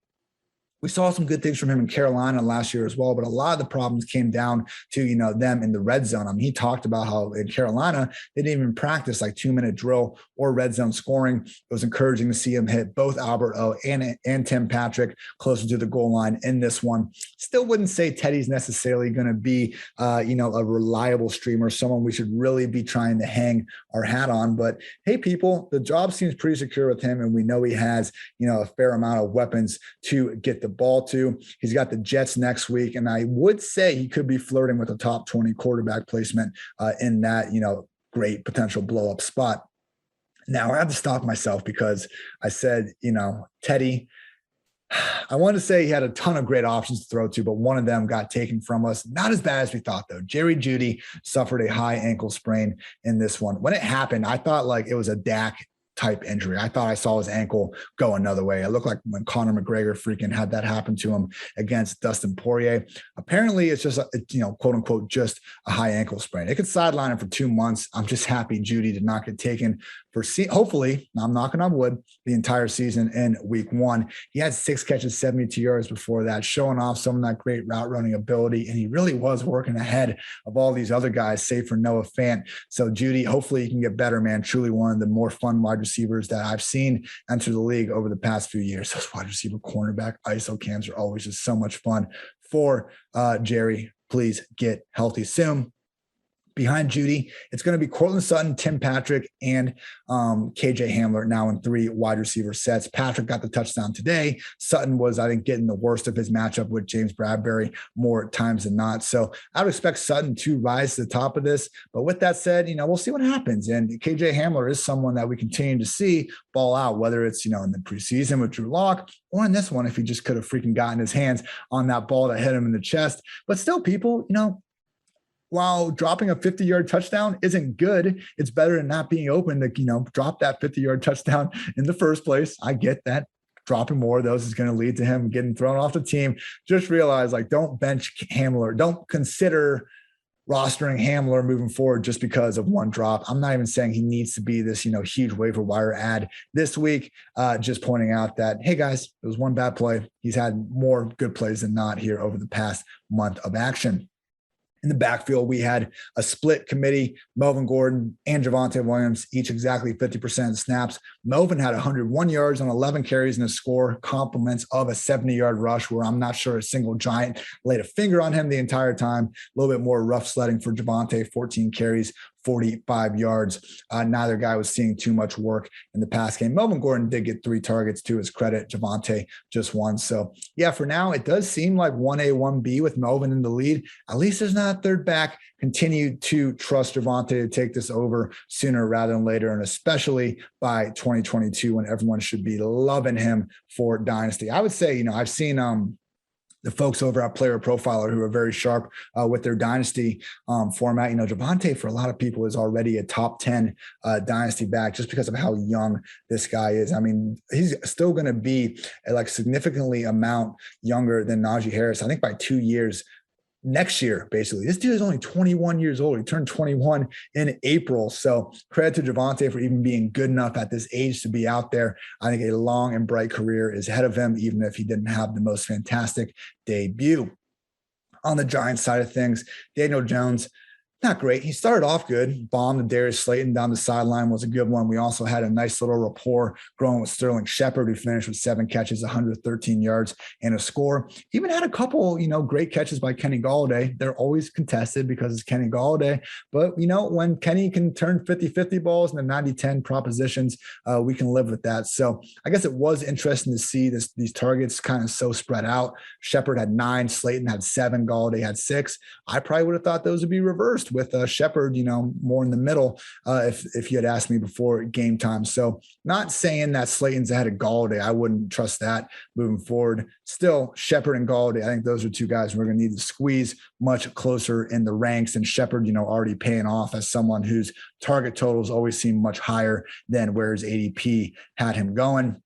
we saw some good things from him in Carolina last year as well, but a lot of the problems came down to, them in the red zone. I mean, he talked about how in Carolina, they didn't even practice like 2-minute drill or red zone scoring. It was encouraging to see him hit both Alberto and Tim Patrick closer to the goal line in this one. Still wouldn't say Teddy's necessarily going to be, a reliable streamer, someone we should really be trying to hang our hat on. But hey, people, the job seems pretty secure with him, and we know he has, a fair amount of weapons to get the ball to. He's got the Jets next week, and I would say he could be flirting with a top 20 quarterback placement in that, great potential blow up spot. Now I have to stop myself because I said, Teddy, I want to say he had a ton of great options to throw to, but one of them got taken from us. Not as bad as we thought, though. Jerry Jeudy suffered a high ankle sprain in this one. When it happened, I thought like it was a Dak type injury. I thought I saw his ankle go another way. It looked like when Conor McGregor freaking had that happen to him against Dustin Poirier. Apparently it's just, quote unquote, just a high ankle sprain. It could sideline him for 2 months. I'm just happy Jeudy did not get taken hopefully, I'm knocking on wood, the entire season in week 1. He had 6 catches, 72 yards before that, showing off some of that great route running ability. And he really was working ahead of all these other guys, save for Noah Fant. So Jeudy, hopefully he can get better, man. Truly one of the more fun wide receivers that I've seen enter the league over the past few years. Those wide receiver cornerback ISO cams are always just so much fun for Jerry. Please get healthy soon. Behind Jeudy, it's going to be Courtland Sutton, Tim Patrick, and KJ Hamler now in 3 wide receiver sets. Patrick got the touchdown today. Sutton was, I think, getting the worst of his matchup with James Bradbury more times than not. So I would expect Sutton to rise to the top of this. But with that said, we'll see what happens. And KJ Hamler is someone that we continue to see ball out, whether it's, in the preseason with Drew Lock or in this one, if he just could have freaking gotten his hands on that ball that hit him in the chest. But still, people, while dropping a 50-yard touchdown isn't good, it's better than not being open to, drop that 50-yard touchdown in the first place. I get that. Dropping more of those is going to lead to him getting thrown off the team. Just realize, don't bench Hamler. Don't consider rostering Hamler moving forward just because of one drop. I'm not even saying he needs to be this, huge waiver wire ad this week. Just pointing out that, hey guys, it was one bad play. He's had more good plays than not here over the past month of action. In the backfield, we had a split committee, Melvin Gordon and Javonte Williams, each exactly 50% of snaps. Melvin had 101 yards on 11 carries and a score, compliments of a 70-yard rush where I'm not sure a single Giant laid a finger on him the entire time. A little bit more rough sledding for Javonte, 14 carries, 45 yards. Neither guy was seeing too much work in the pass game. Melvin Gordon did get 3 targets to his credit. Javonte just 1. So yeah, for now, it does seem like 1A, 1B with Melvin in the lead. At least there's not a third back. Continue to trust Javonte to take this over sooner rather than later, and especially by 2022 when everyone should be loving him for Dynasty. I would say, I've seen the folks over at Player Profiler who are very sharp with their Dynasty format. Javonte for a lot of people is already a top 10 Dynasty back just because of how young this guy is. I mean, he's still going to be significantly amount younger than Najee Harris. I think by 2 years next year, basically. This dude is only 21 years old. He turned 21 in April. So credit to Javonte for even being good enough at this age to be out there. I think a long and bright career is ahead of him, even if he didn't have the most fantastic debut. On the Giants side of things, Daniel Jones, not great. He started off good. Bomb to Darius Slayton down the sideline was a good one. We also had a nice little rapport growing with Sterling Shepard, who finished with 7 catches, 113 yards, and a score. He even had a couple, great catches by Kenny Golladay. They're always contested because it's Kenny Golladay. But, when Kenny can turn 50-50 balls into 90-10 propositions, we can live with that. So I guess it was interesting to see these targets kind of so spread out. Shepard had 9, Slayton had 7, Golladay had 6. I probably would have thought those would be reversed with Shepard, more in the middle, if you had asked me before game time. So not saying that Slayton's ahead of Golladay. I wouldn't trust that moving forward. Still, Shepard and Golladay, I think those are 2 guys we're going to need to squeeze much closer in the ranks. And Shepard, already paying off as someone whose target totals always seem much higher than where his ADP had him going.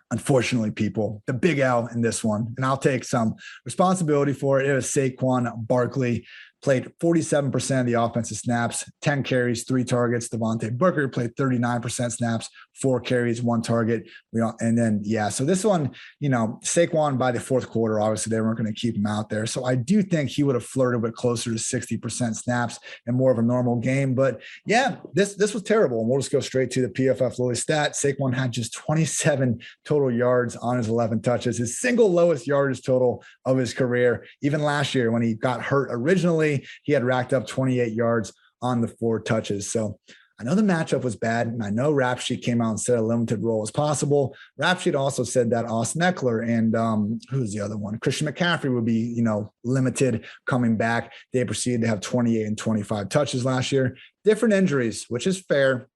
Unfortunately, people, the big L in this one, and I'll take some responsibility for it. It was Saquon Barkley. Played 47% of the offensive snaps, 10 carries, 3 targets. Devontae Booker played 39% snaps, 4 carries, 1 target. So this one, Saquon by the fourth quarter, obviously they weren't going to keep him out there. So I do think he would have flirted with closer to 60% snaps and more of a normal game. But yeah, this was terrible. And we'll just go straight to the PFF Lilly stat. Saquon had just 27 total yards on his 11 touches, his single lowest yardage total of his career. Even last year when he got hurt originally, he had racked up 28 yards on the 4 touches. So I know the matchup was bad, and I know Rap Sheet came out and said a limited role as possible. Rap Sheet also said that Austin Eckler and who's the other one? Christian McCaffrey would be, limited coming back. They proceeded to have 28 and 25 touches last year. Different injuries, which is fair.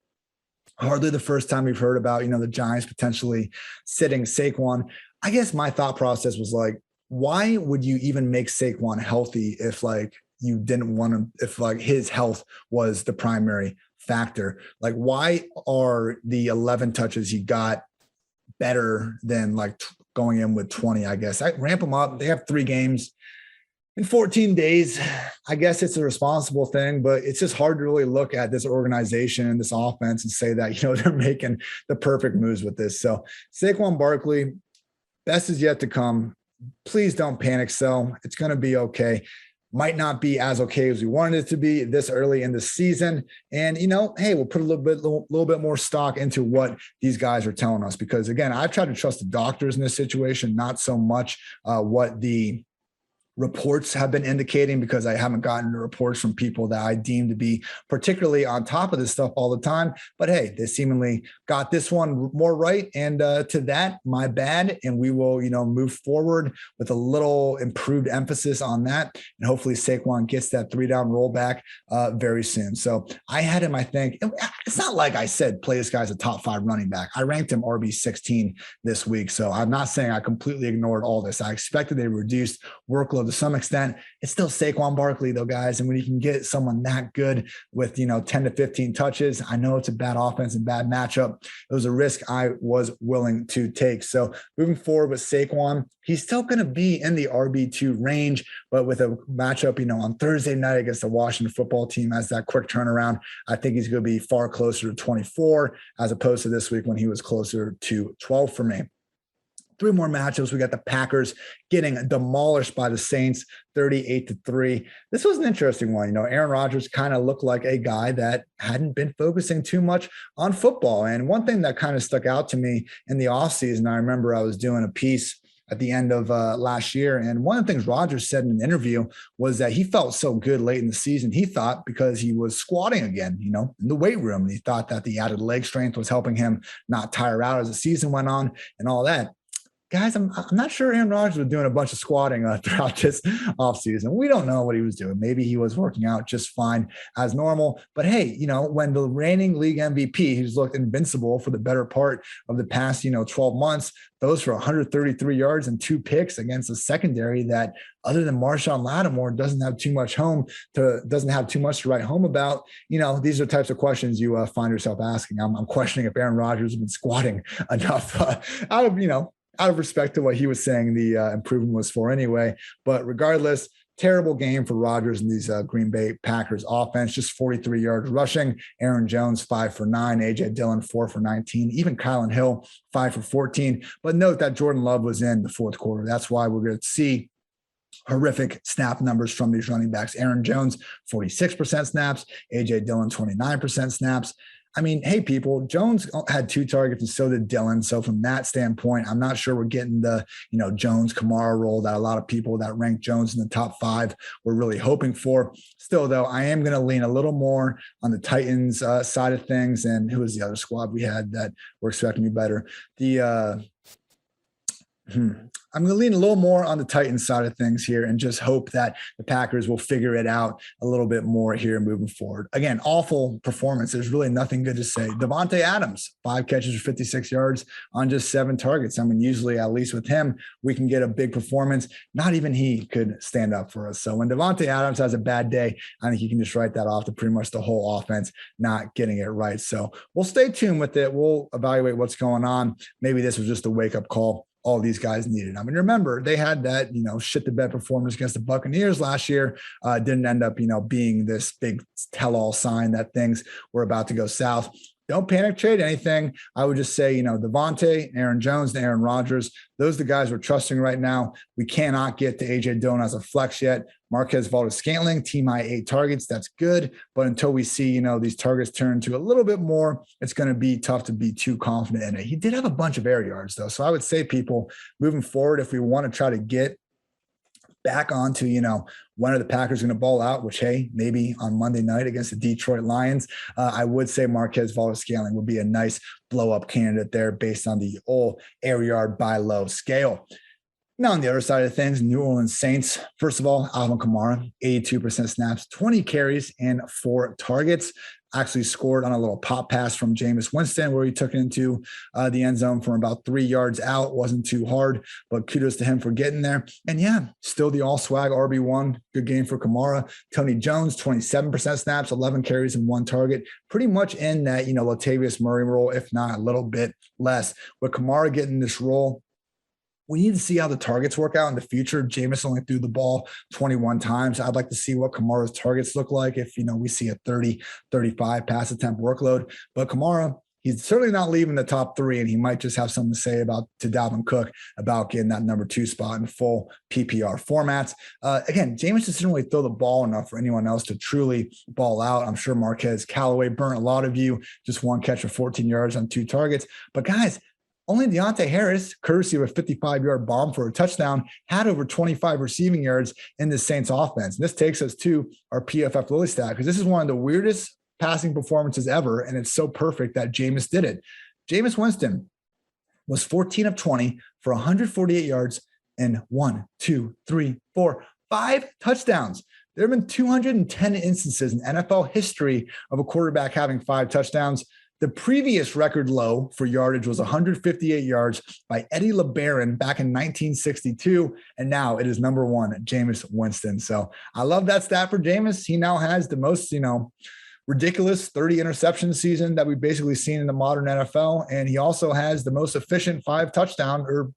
Hardly the first time we've heard about, the Giants potentially sitting Saquon. I guess my thought process was why would you even make Saquon healthy if you didn't want him, if his health was the primary factor? Why are the 11 touches he got better than going in with 20? I guess I ramp them up. They have 3 games. In 14 days, I guess it's a responsible thing, but it's just hard to really look at this organization and this offense and say that, they're making the perfect moves with this. So Saquon Barkley, best is yet to come. Please don't panic sell. It's going to be okay. Might not be as okay as we wanted it to be this early in the season. And, hey, we'll put a little bit more stock into what these guys are telling us, because again, I've tried to trust the doctors in this situation, not so much what the reports have been indicating, because I haven't gotten the reports from people that I deem to be particularly on top of this stuff all the time. But hey, they seemingly got this one more right. And to that, my bad. And we will, move forward with a little improved emphasis on that. And hopefully Saquon gets that 3-down rollback very soon. So I had him, I think, it's not like I said, play this guy as a top 5 running back. I ranked him RB 16 this week. So I'm not saying I completely ignored all this. I expected a reduced workload to some extent. It's still Saquon Barkley though, guys. And when you can get someone that good with, 10 to 15 touches, I know it's a bad offense and bad matchup. It was a risk I was willing to take. So moving forward with Saquon, he's still going to be in the RB2 range, but with a matchup, on Thursday night against the Washington football team as that quick turnaround, I think he's going to be far closer to 24 as opposed to this week when he was closer to 12 for me. 3 more matchups. We got the Packers getting demolished by the Saints 38-3. This was an interesting one. Aaron Rodgers kind of looked like a guy that hadn't been focusing too much on football. And one thing that kind of stuck out to me in the offseason, I remember I was doing a piece at the end of last year. And one of the things Rodgers said in an interview was that he felt so good late in the season. He thought because he was squatting again, in the weight room, and he thought that the added leg strength was helping him not tire out as the season went on and all that. Guys, I'm not sure Aaron Rodgers was doing a bunch of squatting throughout this offseason. We don't know what he was doing. Maybe he was working out just fine as normal. But hey, when the reigning league MVP, who's looked invincible for the better part of the past, 12 months, those for 133 yards and 2 picks against a secondary that, other than Marshawn Lattimore, doesn't have too much to write home about. These are types of questions you find yourself asking. I'm questioning if Aaron Rodgers has been squatting enough out of respect to what he was saying the improvement was for anyway. But regardless, terrible game for Rodgers and these Green Bay Packers offense, just 43 yards rushing. Aaron Jones, 5 for 9. A.J. Dillon, 4 for 19. Even Kylan Hill, 5 for 14. But note that Jordan Love was in the fourth quarter. That's why we're going to see horrific snap numbers from these running backs. Aaron Jones, 46% snaps. A.J. Dillon, 29% snaps. I mean, hey, people, Jones had 2 targets and so did Dillon. So from that standpoint, I'm not sure we're getting the, Jones-Kamara role that a lot of people that rank Jones in the top 5 were really hoping for. Still, though, I am going to lean a little more on the Titans side of things. And who was the other squad we had that were expecting me better? I'm going to lean a little more on the Titans side of things here and just hope that the Packers will figure it out a little bit more here moving forward. Again, awful performance. There's really nothing good to say. Devontae Adams, 5 catches for 56 yards on just 7 targets. I mean, usually, at least with him, we can get a big performance. Not even he could stand up for us. So when Devontae Adams has a bad day, I think you can just write that off to pretty much the whole offense not getting it right. So we'll stay tuned with it. We'll evaluate what's going on. Maybe this was just a wake-up call all these guys needed. I mean, remember, they had that, shit the bed performance against the Buccaneers last year. Didn't end up, being this big tell-all sign that things were about to go south. Don't panic trade anything. I would just say, Devontae, Aaron Jones, and Aaron Rodgers, those are the guys we're trusting right now. We cannot get to A.J. Dillon as a flex yet. Marquez Valdes-Scantling, team high 8 targets. That's good. But until we see, these targets turn to a little bit more, it's going to be tough to be too confident in it. He did have a bunch of air yards, though. So I would say, people, moving forward, if we want to try to get back onto, when are the Packers going to ball out, which, hey, maybe on Monday night against the Detroit Lions, I would say Marquez Valdes-Scantling would be a nice blow-up candidate there based on the old air yard by low scale. Now, on the other side of things, New Orleans Saints, first of all, Alvin Kamara, 82% snaps, 20 carries, and 4 targets. Actually scored on a little pop pass from Jameis Winston where he took it into the end zone from about 3 yards out. Wasn't too hard, but kudos to him for getting there. And yeah, still the all-swag RB1. Good game for Kamara. Tony Jones, 27% snaps, 11 carries, and 1 target. Pretty much in that, Latavius Murray role, if not a little bit less. With Kamara getting this role, we need to see how the targets work out in the future. Jameis only threw the ball 21 times. I'd like to see what Kamara's targets look like if, we see a 30, 35 pass attempt workload. But Kamara, he's certainly not leaving the top three, and he might just have something to say to Dalvin Cook about getting that number 2 spot in full PPR formats. Again, Jameis just didn't really throw the ball enough for anyone else to truly ball out. I'm sure Marquez Callaway burnt a lot of you, just 1 catch of 14 yards on 2 targets. But guys, only Deontay Harris, courtesy of a 55-yard bomb for a touchdown, had over 25 receiving yards in the Saints offense. And this takes us to our PFF Lily stat, because this is one of the weirdest passing performances ever, and it's so perfect that Jameis did it. Jameis Winston was 14 of 20 for 148 yards and 5 touchdowns. There have been 210 instances in NFL history of a quarterback having 5 touchdowns. The previous record low for yardage was 158 yards by Eddie LeBaron back in 1962, and now it is number 1, Jameis Winston. So I love that stat for Jameis. He now has the most, ridiculous 30 interception season that we've basically seen in the modern NFL, and he also has the most efficient 5 touchdown, or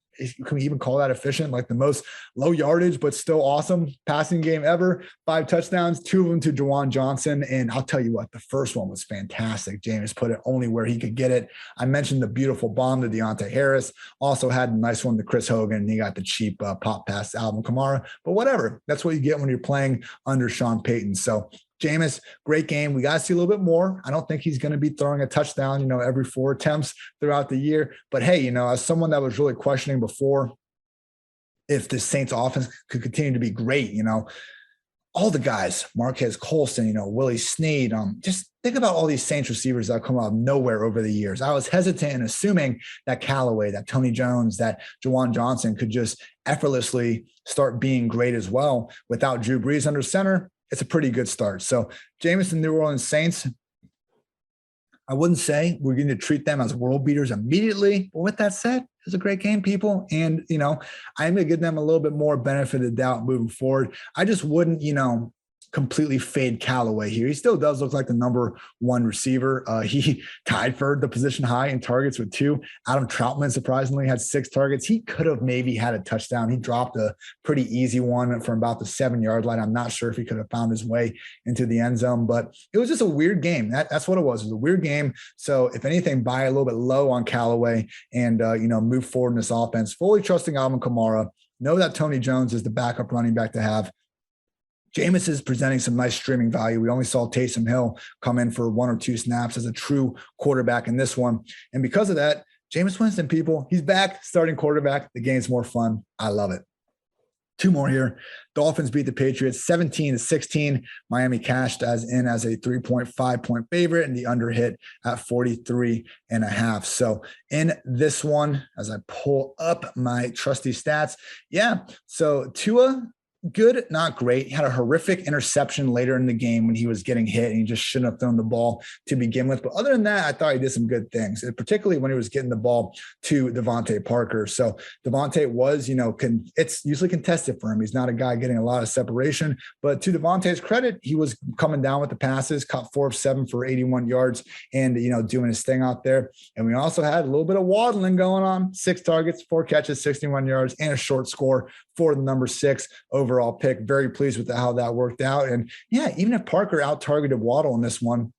can we even call that efficient, like the most low yardage but still awesome passing game ever. 5 touchdowns, 2 of them to Juwan Johnson. And I'll tell you what, the first one was fantastic. Jameis put it only where he could get it. I mentioned the beautiful bomb to Deontay Harris, also had a nice one to Chris Hogan, and he got the cheap pop pass to Alvin Kamara. But whatever, that's what you get when you're playing under Sean Payton. So Jameis, great game. We got to see a little bit more. I don't think he's going to be throwing a touchdown, every 4 attempts throughout the year. But hey, as someone that was really questioning before if the Saints offense could continue to be great, all the guys, Marquez Colston, Willie Snead, just think about all these Saints receivers that come out of nowhere over the years. I was hesitant in assuming that Callaway, that Tony Jones, that Juwan Johnson could just effortlessly start being great as well without Drew Brees under center. It's a pretty good start. So Jameis and New Orleans Saints, I wouldn't say we're going to treat them as world beaters immediately. But with that said, it's a great game, people. And, I'm going to give them a little bit more benefit of the doubt moving forward. I just wouldn't, completely fade Callaway here. He still does look like the number 1 receiver. He tied for the position high in targets with 2. Adam Troutman surprisingly had 6 targets. He could have maybe had a touchdown. He dropped a pretty easy one from about the 7-yard line. I'm not sure if he could have found his way into the end zone, but it was just a weird game. That's what it was. It was a weird game. So if anything, buy a little bit low on Callaway and, move forward in this offense, fully trusting Alvin Kamara. Know that Tony Jones is the backup running back to have. Jameis is presenting some nice streaming value. We only saw Taysom Hill come in for 1 or 2 snaps as a true quarterback in this one. And because of that, Jameis Winston, people, he's back starting quarterback. The game's more fun. I love it. 2 more here. Dolphins beat the Patriots 17-16. Miami cashed as a 3.5 point favorite, and the under hit at 43.5. So in this one, as I pull up my trusty stats, so Tua, good, not great. He had a horrific interception later in the game when he was getting hit, and he just shouldn't have thrown the ball to begin with. But other than that, I thought he did some good things, particularly when he was getting the ball to Devontae Parker. So Devontae was, it's usually contested for him. He's not a guy getting a lot of separation, but to Devontae's credit, he was coming down with the passes, caught 4 of 7 for 81 yards and, doing his thing out there. And we also had a little bit of waddling going on, 6 targets, 4 catches, 61 yards, and a short score for the number 6 overall pick. Very pleased with how that worked out. And even if Parker out-targeted Waddle in this one,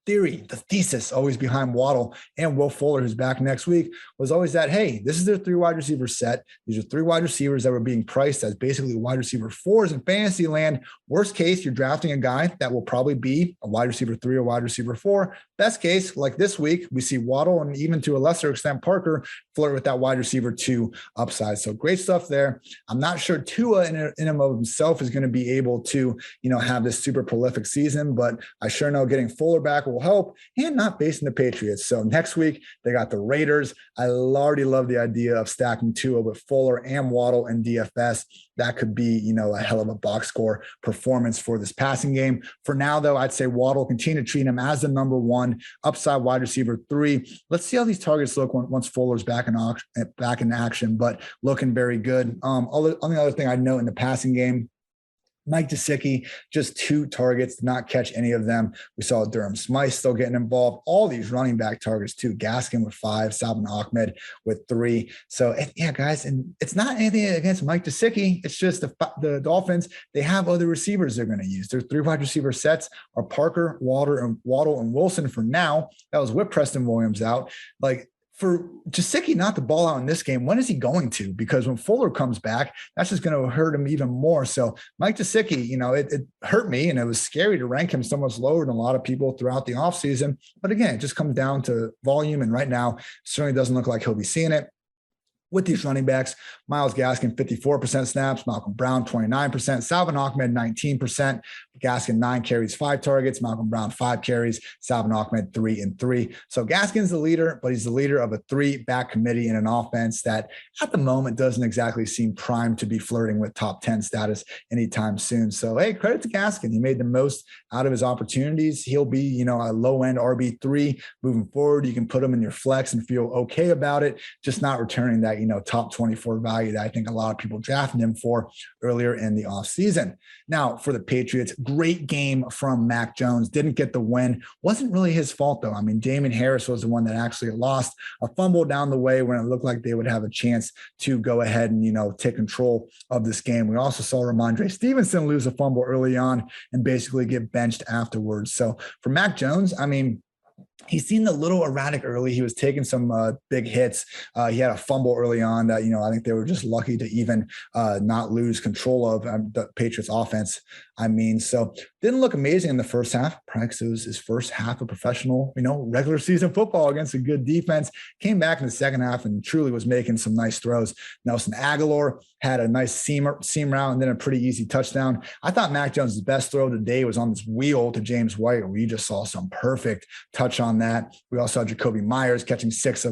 the thesis always behind Waddle and Will Fuller, who's back next week, was always that, hey, this is their 3 wide receiver set. These are 3 wide receivers that were being priced as basically wide receiver 4s in fantasy land. Worst case, you're drafting a guy that will probably be a wide receiver 3 or wide receiver 4. Best case, like this week, we see Waddle and even to a lesser extent Parker flirt with that wide receiver 2 upside. So great stuff there. I'm not sure Tua in and of himself is going to be able to, have this super prolific season, but I sure know getting Fuller back will help, and not facing the Patriots. So next week, they got the Raiders. I already love the idea of stacking Tua with Fuller and Waddle and DFS. That could be, a hell of a box score performance for this passing game. For now, though, I'd say Waddle, continue to treat him as the number 1 upside wide receiver 3. Let's see how these targets look once Fuller's back in action, but looking very good. Only other thing I'd note in the passing game, Mike Gesicki, just 2 targets, did not catch any of them. We saw Durham Smythe still getting involved. All these running back targets too. Gaskin with 5, Salvin Ahmed with 3. So yeah, guys, and it's not anything against Mike Gesicki. It's just the Dolphins, they have other receivers they're going to use. Their 3 wide receiver sets are Parker, Waddle, and Wilson for now. That was with Preston Williams out. Like, for Gesicki not to ball out in this game, when is he going to? Because when Fuller comes back, that's just going to hurt him even more. So Mike Gesicki, it hurt me, and it was scary to rank him so much lower than a lot of people throughout the offseason. But again, it just comes down to volume, and right now, certainly doesn't look like he'll be seeing it. With these running backs, Myles Gaskin, 54% snaps, Malcolm Brown, 29%, Salvin Ahmed, 19%, Gaskin, 9 carries, 5 targets, Malcolm Brown, 5 carries, Salvin Ahmed, 3 and 3. So Gaskin's the leader, but he's the leader of a 3-back committee in an offense that at the moment doesn't exactly seem primed to be flirting with top 10 status anytime soon. So, hey, credit to Gaskin. He made the most out of his opportunities. He'll be, a low-end RB3 moving forward. You can put him in your flex and feel okay about it, just not returning that, top 24 value that I think a lot of people drafted him for earlier in the offseason. Now, for the Patriots, great game from Mac Jones. Didn't get the win. Wasn't really his fault, though. I mean, Damien Harris was the one that actually lost a fumble down the way when it looked like they would have a chance to go ahead and, take control of this game. We also saw Ramondre Stevenson lose a fumble early on and basically get benched afterwards. So for Mac Jones, I mean, he seemed a little erratic early. He was taking some big hits. He had a fumble early on that, I think they were just lucky to even not lose control of the Patriots offense. So didn't look amazing in the first half, probably because it was his first half of professional, regular season football against a good defense. Came back in the second half and truly was making some nice throws. Nelson Aguilar had a nice seam route and then a pretty easy touchdown. I thought Mac Jones' best throw today was on this wheel to James White, where you just saw some perfect touch on that. We also saw Jacoby Myers catching 6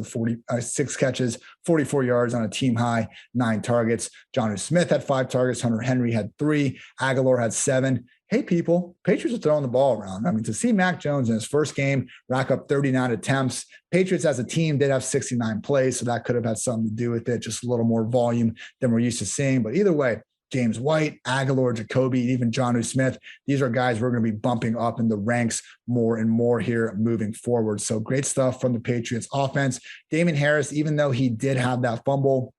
catches, 44 yards on a team high, 9 targets. Jonnu Smith had 5 targets. Hunter Henry had 3. Aguilar had 7. Hey, people, Patriots are throwing the ball around. To see Mac Jones in his first game rack up 39 attempts, Patriots as a team did have 69 plays, so that could have had something to do with it, just a little more volume than we're used to seeing. But either way, James White, Aguilar, Jacoby, even Jonnu Smith, these are guys we're going to be bumping up in the ranks more and more here moving forward. So great stuff from the Patriots offense. Damien Harris, even though he did have that fumble,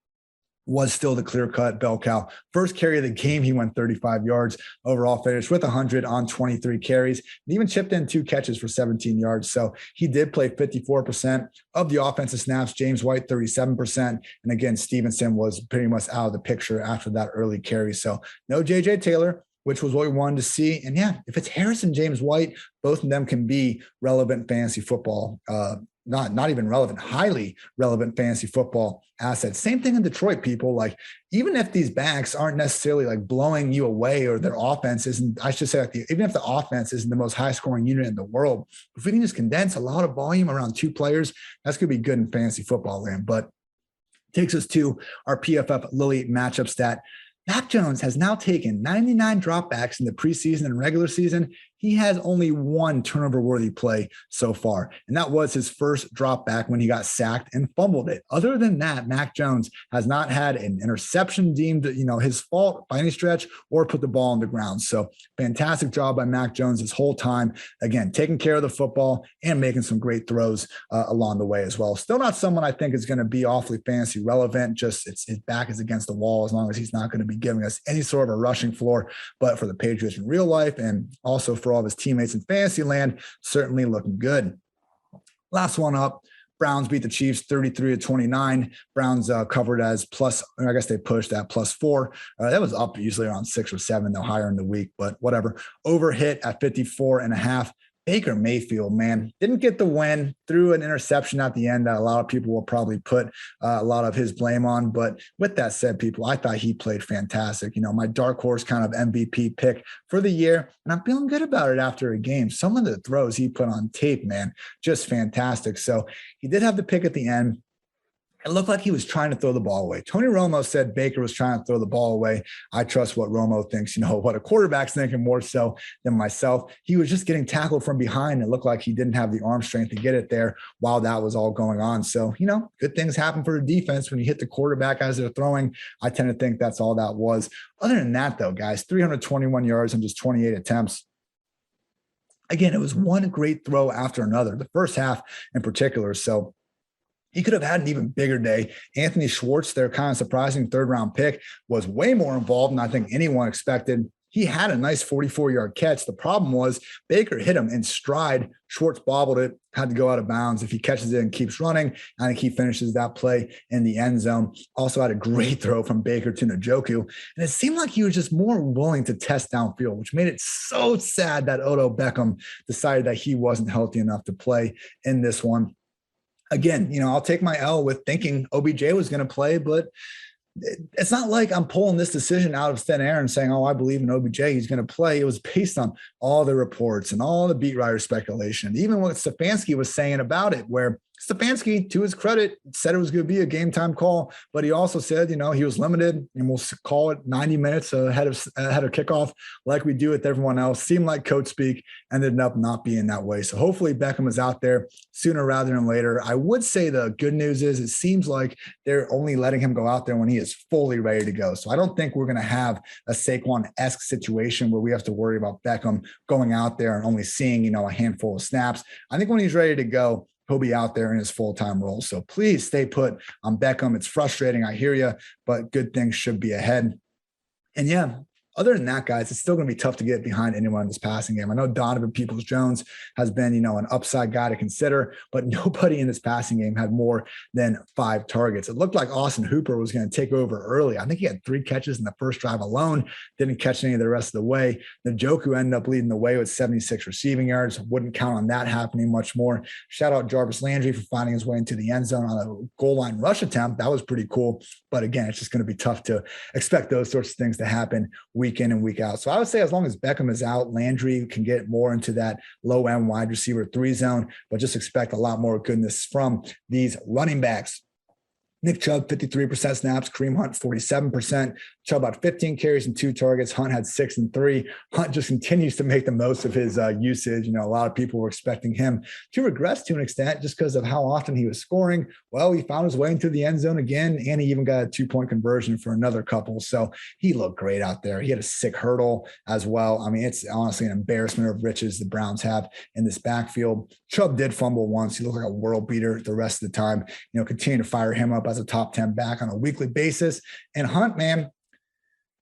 was still the clear-cut bell cow. First carry of the game, he went 35 yards. Overall finish with 100 on 23 carries. And even chipped in 2 catches for 17 yards. So he did play 54% of the offensive snaps. James White, 37%. And again, Stevenson was pretty much out of the picture after that early carry. So no J.J. Taylor, which was what we wanted to see. And yeah, if it's Harris and James White, both of them can be relevant fantasy football not even relevant, highly relevant fantasy football assets. Same thing in Detroit, people. Like, even if these backs aren't necessarily like blowing you away, or their offense isn't, I should say, like even if the offense isn't the most high scoring unit in the world, if we can just condense a lot of volume around 2 players, that's going to be good in fantasy football land. But takes us to our PFF Lilly matchup stat. Mac Jones has now taken 99 dropbacks in the preseason and regular season. He has only 1 turnover-worthy play so far, and that was his first drop back when he got sacked and fumbled it. Other than that, Mac Jones has not had an interception deemed, his fault by any stretch, or put the ball on the ground. So fantastic job by Mac Jones this whole time. Again, taking care of the football and making some great throws along the way as well. Still not someone I think is going to be awfully fantasy relevant. Just his back is against the wall as long as he's not going to be giving us any sort of a rushing floor. But for the Patriots in real life, and also for all of his teammates in fantasy land, certainly looking good. Last one up, Browns beat the Chiefs 33-29. Browns covered as plus, I guess they pushed at +4. That was up usually around 6 or 7, though higher in the week, but whatever. Over hit at 54.5. Baker Mayfield, man, didn't get the win, threw an interception at the end that a lot of people will probably put a lot of his blame on. But with that said, people, I thought he played fantastic. My dark horse kind of MVP pick for the year, and I'm feeling good about it after a game. Some of the throws he put on tape, man, just fantastic. So he did have the pick at the end. it looked like he was trying to throw the ball away. Tony Romo said Baker was trying to throw the ball away. I trust what Romo thinks, what a quarterback's thinking more so than myself. He was just getting tackled from behind. It looked like he didn't have the arm strength to get it there while that was all going on. So, good things happen for the defense when you hit the quarterback as they're throwing. I tend to think that's all that was. Other than that, though, guys, 321 yards on just 28 attempts. Again, it was one great throw after another, the first half in particular. So, he could have had an even bigger day. Anthony Schwartz, their kind of surprising third-round pick, was way more involved than I think anyone expected. He had a nice 44-yard catch. The problem was Baker hit him in stride. Schwartz bobbled it, had to go out of bounds. If he catches it and keeps running, I think he finishes that play in the end zone. Also had a great throw from Baker to Njoku. And it seemed like he was just more willing to test downfield, which made it so sad that Odell Beckham decided that he wasn't healthy enough to play in this one. Again, I'll take my L with thinking OBJ was going to play, but it's not like I'm pulling this decision out of thin air and saying, I believe in OBJ, he's going to play. It was based on all the reports and all the beat writer speculation, even what Stefanski was saying about it, where Stefanski, to his credit, said it was going to be a game time call, but he also said, he was limited and we'll call it 90 minutes ahead of kickoff like we do with everyone else. Seemed like coach speak, ended up not being that way. So hopefully Beckham is out there sooner rather than later. I would say the good news is it seems like they're only letting him go out there when he is fully ready to go. So I don't think we're going to have a Saquon-esque situation where we have to worry about Beckham going out there and only seeing, a handful of snaps. I think when he's ready to go, he'll be out there in his full-time role. So please stay put on Beckham. It's frustrating. I hear you, but good things should be ahead. And yeah, other than that, guys, it's still going to be tough to get behind anyone in this passing game. I know Donovan Peoples-Jones has been, an upside guy to consider, but nobody in this passing game had more than 5 targets. It looked like Austin Hooper was going to take over early. I think he had 3 catches in the first drive alone, didn't catch any of the rest of the way. Njoku ended up leading the way with 76 receiving yards. Wouldn't count on that happening much more. Shout out Jarvis Landry for finding his way into the end zone on a goal line rush attempt. That was pretty cool. But again, it's just going to be tough to expect those sorts of things to happen week in and week out. So I would say as long as Beckham is out, Landry can get more into that low end wide receiver 3 zone, but just expect a lot more goodness from these running backs. Nick Chubb, 53% snaps. Kareem Hunt, 47%. Chubb had 15 carries and 2 targets. Hunt had 6 and 3. Hunt just continues to make the most of his usage. A lot of people were expecting him to regress to an extent just because of how often he was scoring. Well, he found his way into the end zone again, and he even got a 2-point conversion for another couple. So he looked great out there. He had a sick hurdle as well. I mean, it's honestly an embarrassment of riches the Browns have in this backfield. Chubb did fumble once. He looked like a world beater the rest of the time. Continue to fire him up as a top 10 back on a weekly basis. And Hunt, man,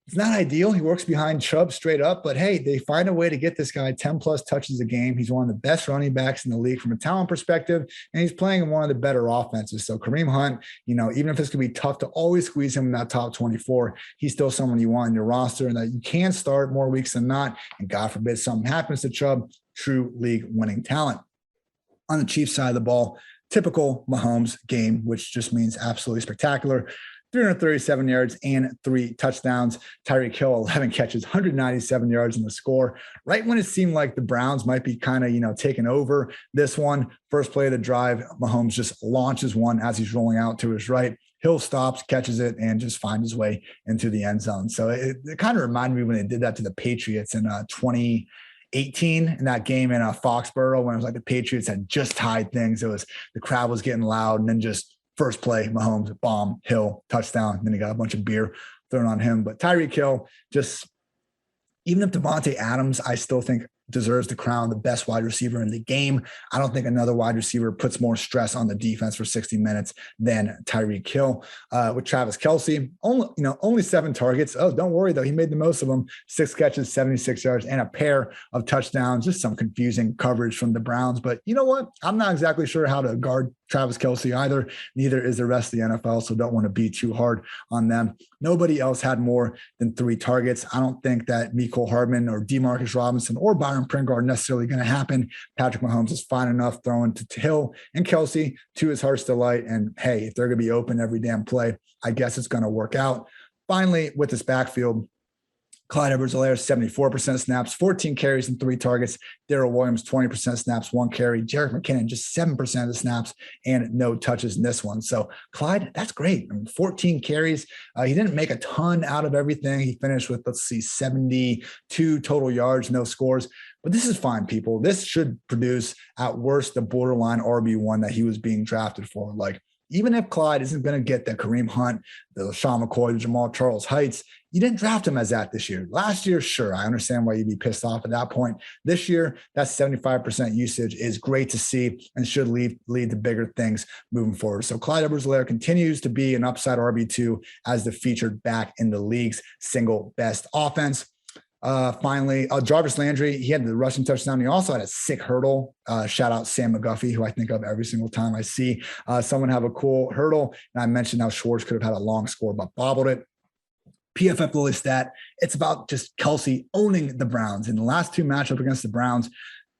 it's not ideal. He works behind Chubb straight up, but hey, they find a way to get this guy 10 plus touches a game. He's one of the best running backs in the league from a talent perspective, and he's playing in one of the better offenses. So Kareem Hunt, even if it's going to be tough to always squeeze him in that top 24, he's still someone you want in your roster and that you can start more weeks than not. And God forbid something happens to Chubb, true league winning talent. On the Chiefs side of the ball, typical Mahomes game, which just means absolutely spectacular. 337 yards and 3 touchdowns. Tyreek Hill, 11 catches, 197 yards in the score. Right when it seemed like the Browns might be kind of, taking over this one, first play of the drive, Mahomes just launches one as he's rolling out to his right. Hill stops, catches it, and just finds his way into the end zone. So it kind of reminded me when they did that to the Patriots in 2018 in that game in Foxborough, when it was like the Patriots had just tied things. The crowd was getting loud, and then just first play, Mahomes, bomb, Hill, touchdown. Then he got a bunch of beer thrown on him. But Tyreek Hill, just even if Devontae Adams, I still think deserves the crown, the best wide receiver in the game. I don't think another wide receiver puts more stress on the defense for 60 minutes than Tyreek Hill. With Travis Kelce, only 7 targets. Oh, don't worry though. He made the most of them. 6 catches, 76 yards, and a pair of touchdowns. Just some confusing coverage from the Browns. But you know what? I'm not exactly sure how to guard Travis Kelce either. Neither is the rest of the NFL, so don't want to be too hard on them. Nobody else had more than 3 targets. I don't think that Mecole Hardman or Demarcus Robinson or Byron Pringle are necessarily going to happen. Patrick Mahomes is fine enough throwing to Hill and Kelce to his heart's delight. And hey, if they're going to be open every damn play, I guess it's going to work out. Finally, with this backfield, Clyde Edwards-Helaire, 74% snaps, 14 carries and 3 targets. Darrell Williams, 20% snaps, 1 carry. Jerick McKinnon, just 7% of the snaps and no touches in this one. So Clyde, that's great. 14 carries. He didn't make a ton out of everything. He finished with, 72 total yards, no scores. But this is fine, people. This should produce, at worst, the borderline RB1 that he was being drafted for. Even if Clyde isn't going to get the Kareem Hunt, the LaShawn McCoy, the Jamal Charles heights, you didn't draft him as that this year. Last year, sure, I understand why you'd be pissed off at that point. This year, that 75% usage is great to see and should lead to bigger things moving forward. So Clyde Edwards-Helaire continues to be an upside RB2 as the featured back in the league's single best offense. Finally, Jarvis Landry, he had the rushing touchdown. He also had a sick hurdle. Shout out Sam McGuffey, who I think of every single time I see someone have a cool hurdle. And I mentioned how Schwartz could have had a long score, but bobbled it. PFF Lily stat, it's about just Kelsey owning the Browns. In the last 2 matchups against the Browns,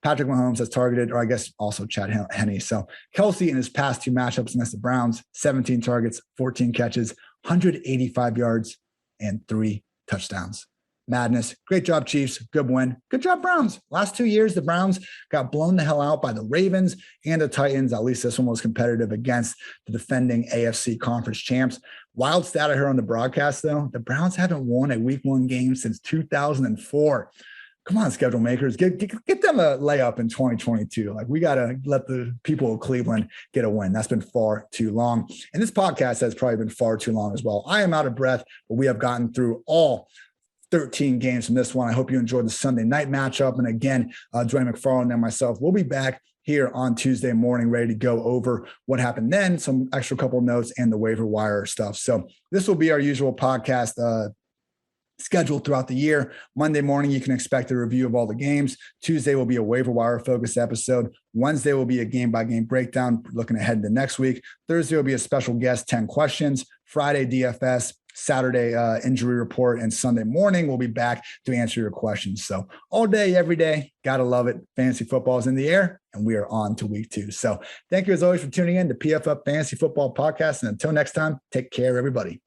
Patrick Mahomes has targeted, or I guess also Chad Henne. So Kelsey in his past 2 matchups against the Browns, 17 targets, 14 catches, 185 yards, and 3 touchdowns. Madness. Great job, Chiefs. Good win. Good job, Browns. Last 2 years, the Browns got blown the hell out by the Ravens and the Titans. At least this one was competitive against the defending AFC conference champs. Wild stat I heard on the broadcast, though. The Browns haven't won a week 1 game since 2004. Come on, schedule makers. Get them a layup in 2022. We got to let the people of Cleveland get a win. That's been far too long. And this podcast has probably been far too long as well. I am out of breath, but we have gotten through all 13 games from this one. I hope you enjoyed the Sunday night matchup. And again, Dwayne McFarland and myself will be back here on Tuesday morning, ready to go over what happened then, some extra couple notes, and the waiver wire stuff. So this will be our usual podcast scheduled throughout the year. Monday morning, you can expect a review of all the games. Tuesday will be a waiver wire focused episode. Wednesday will be a game-by-game breakdown, looking ahead to next week. Thursday will be a special guest, 10 questions. Friday, DFS. Saturday injury report, and Sunday morning we'll be back to answer your questions. So all day, every day, gotta love it. Fantasy football is in the air, and we are on to week 2. So thank you as always for tuning in to PFF Fantasy Football Podcast. And until next time, take care, everybody.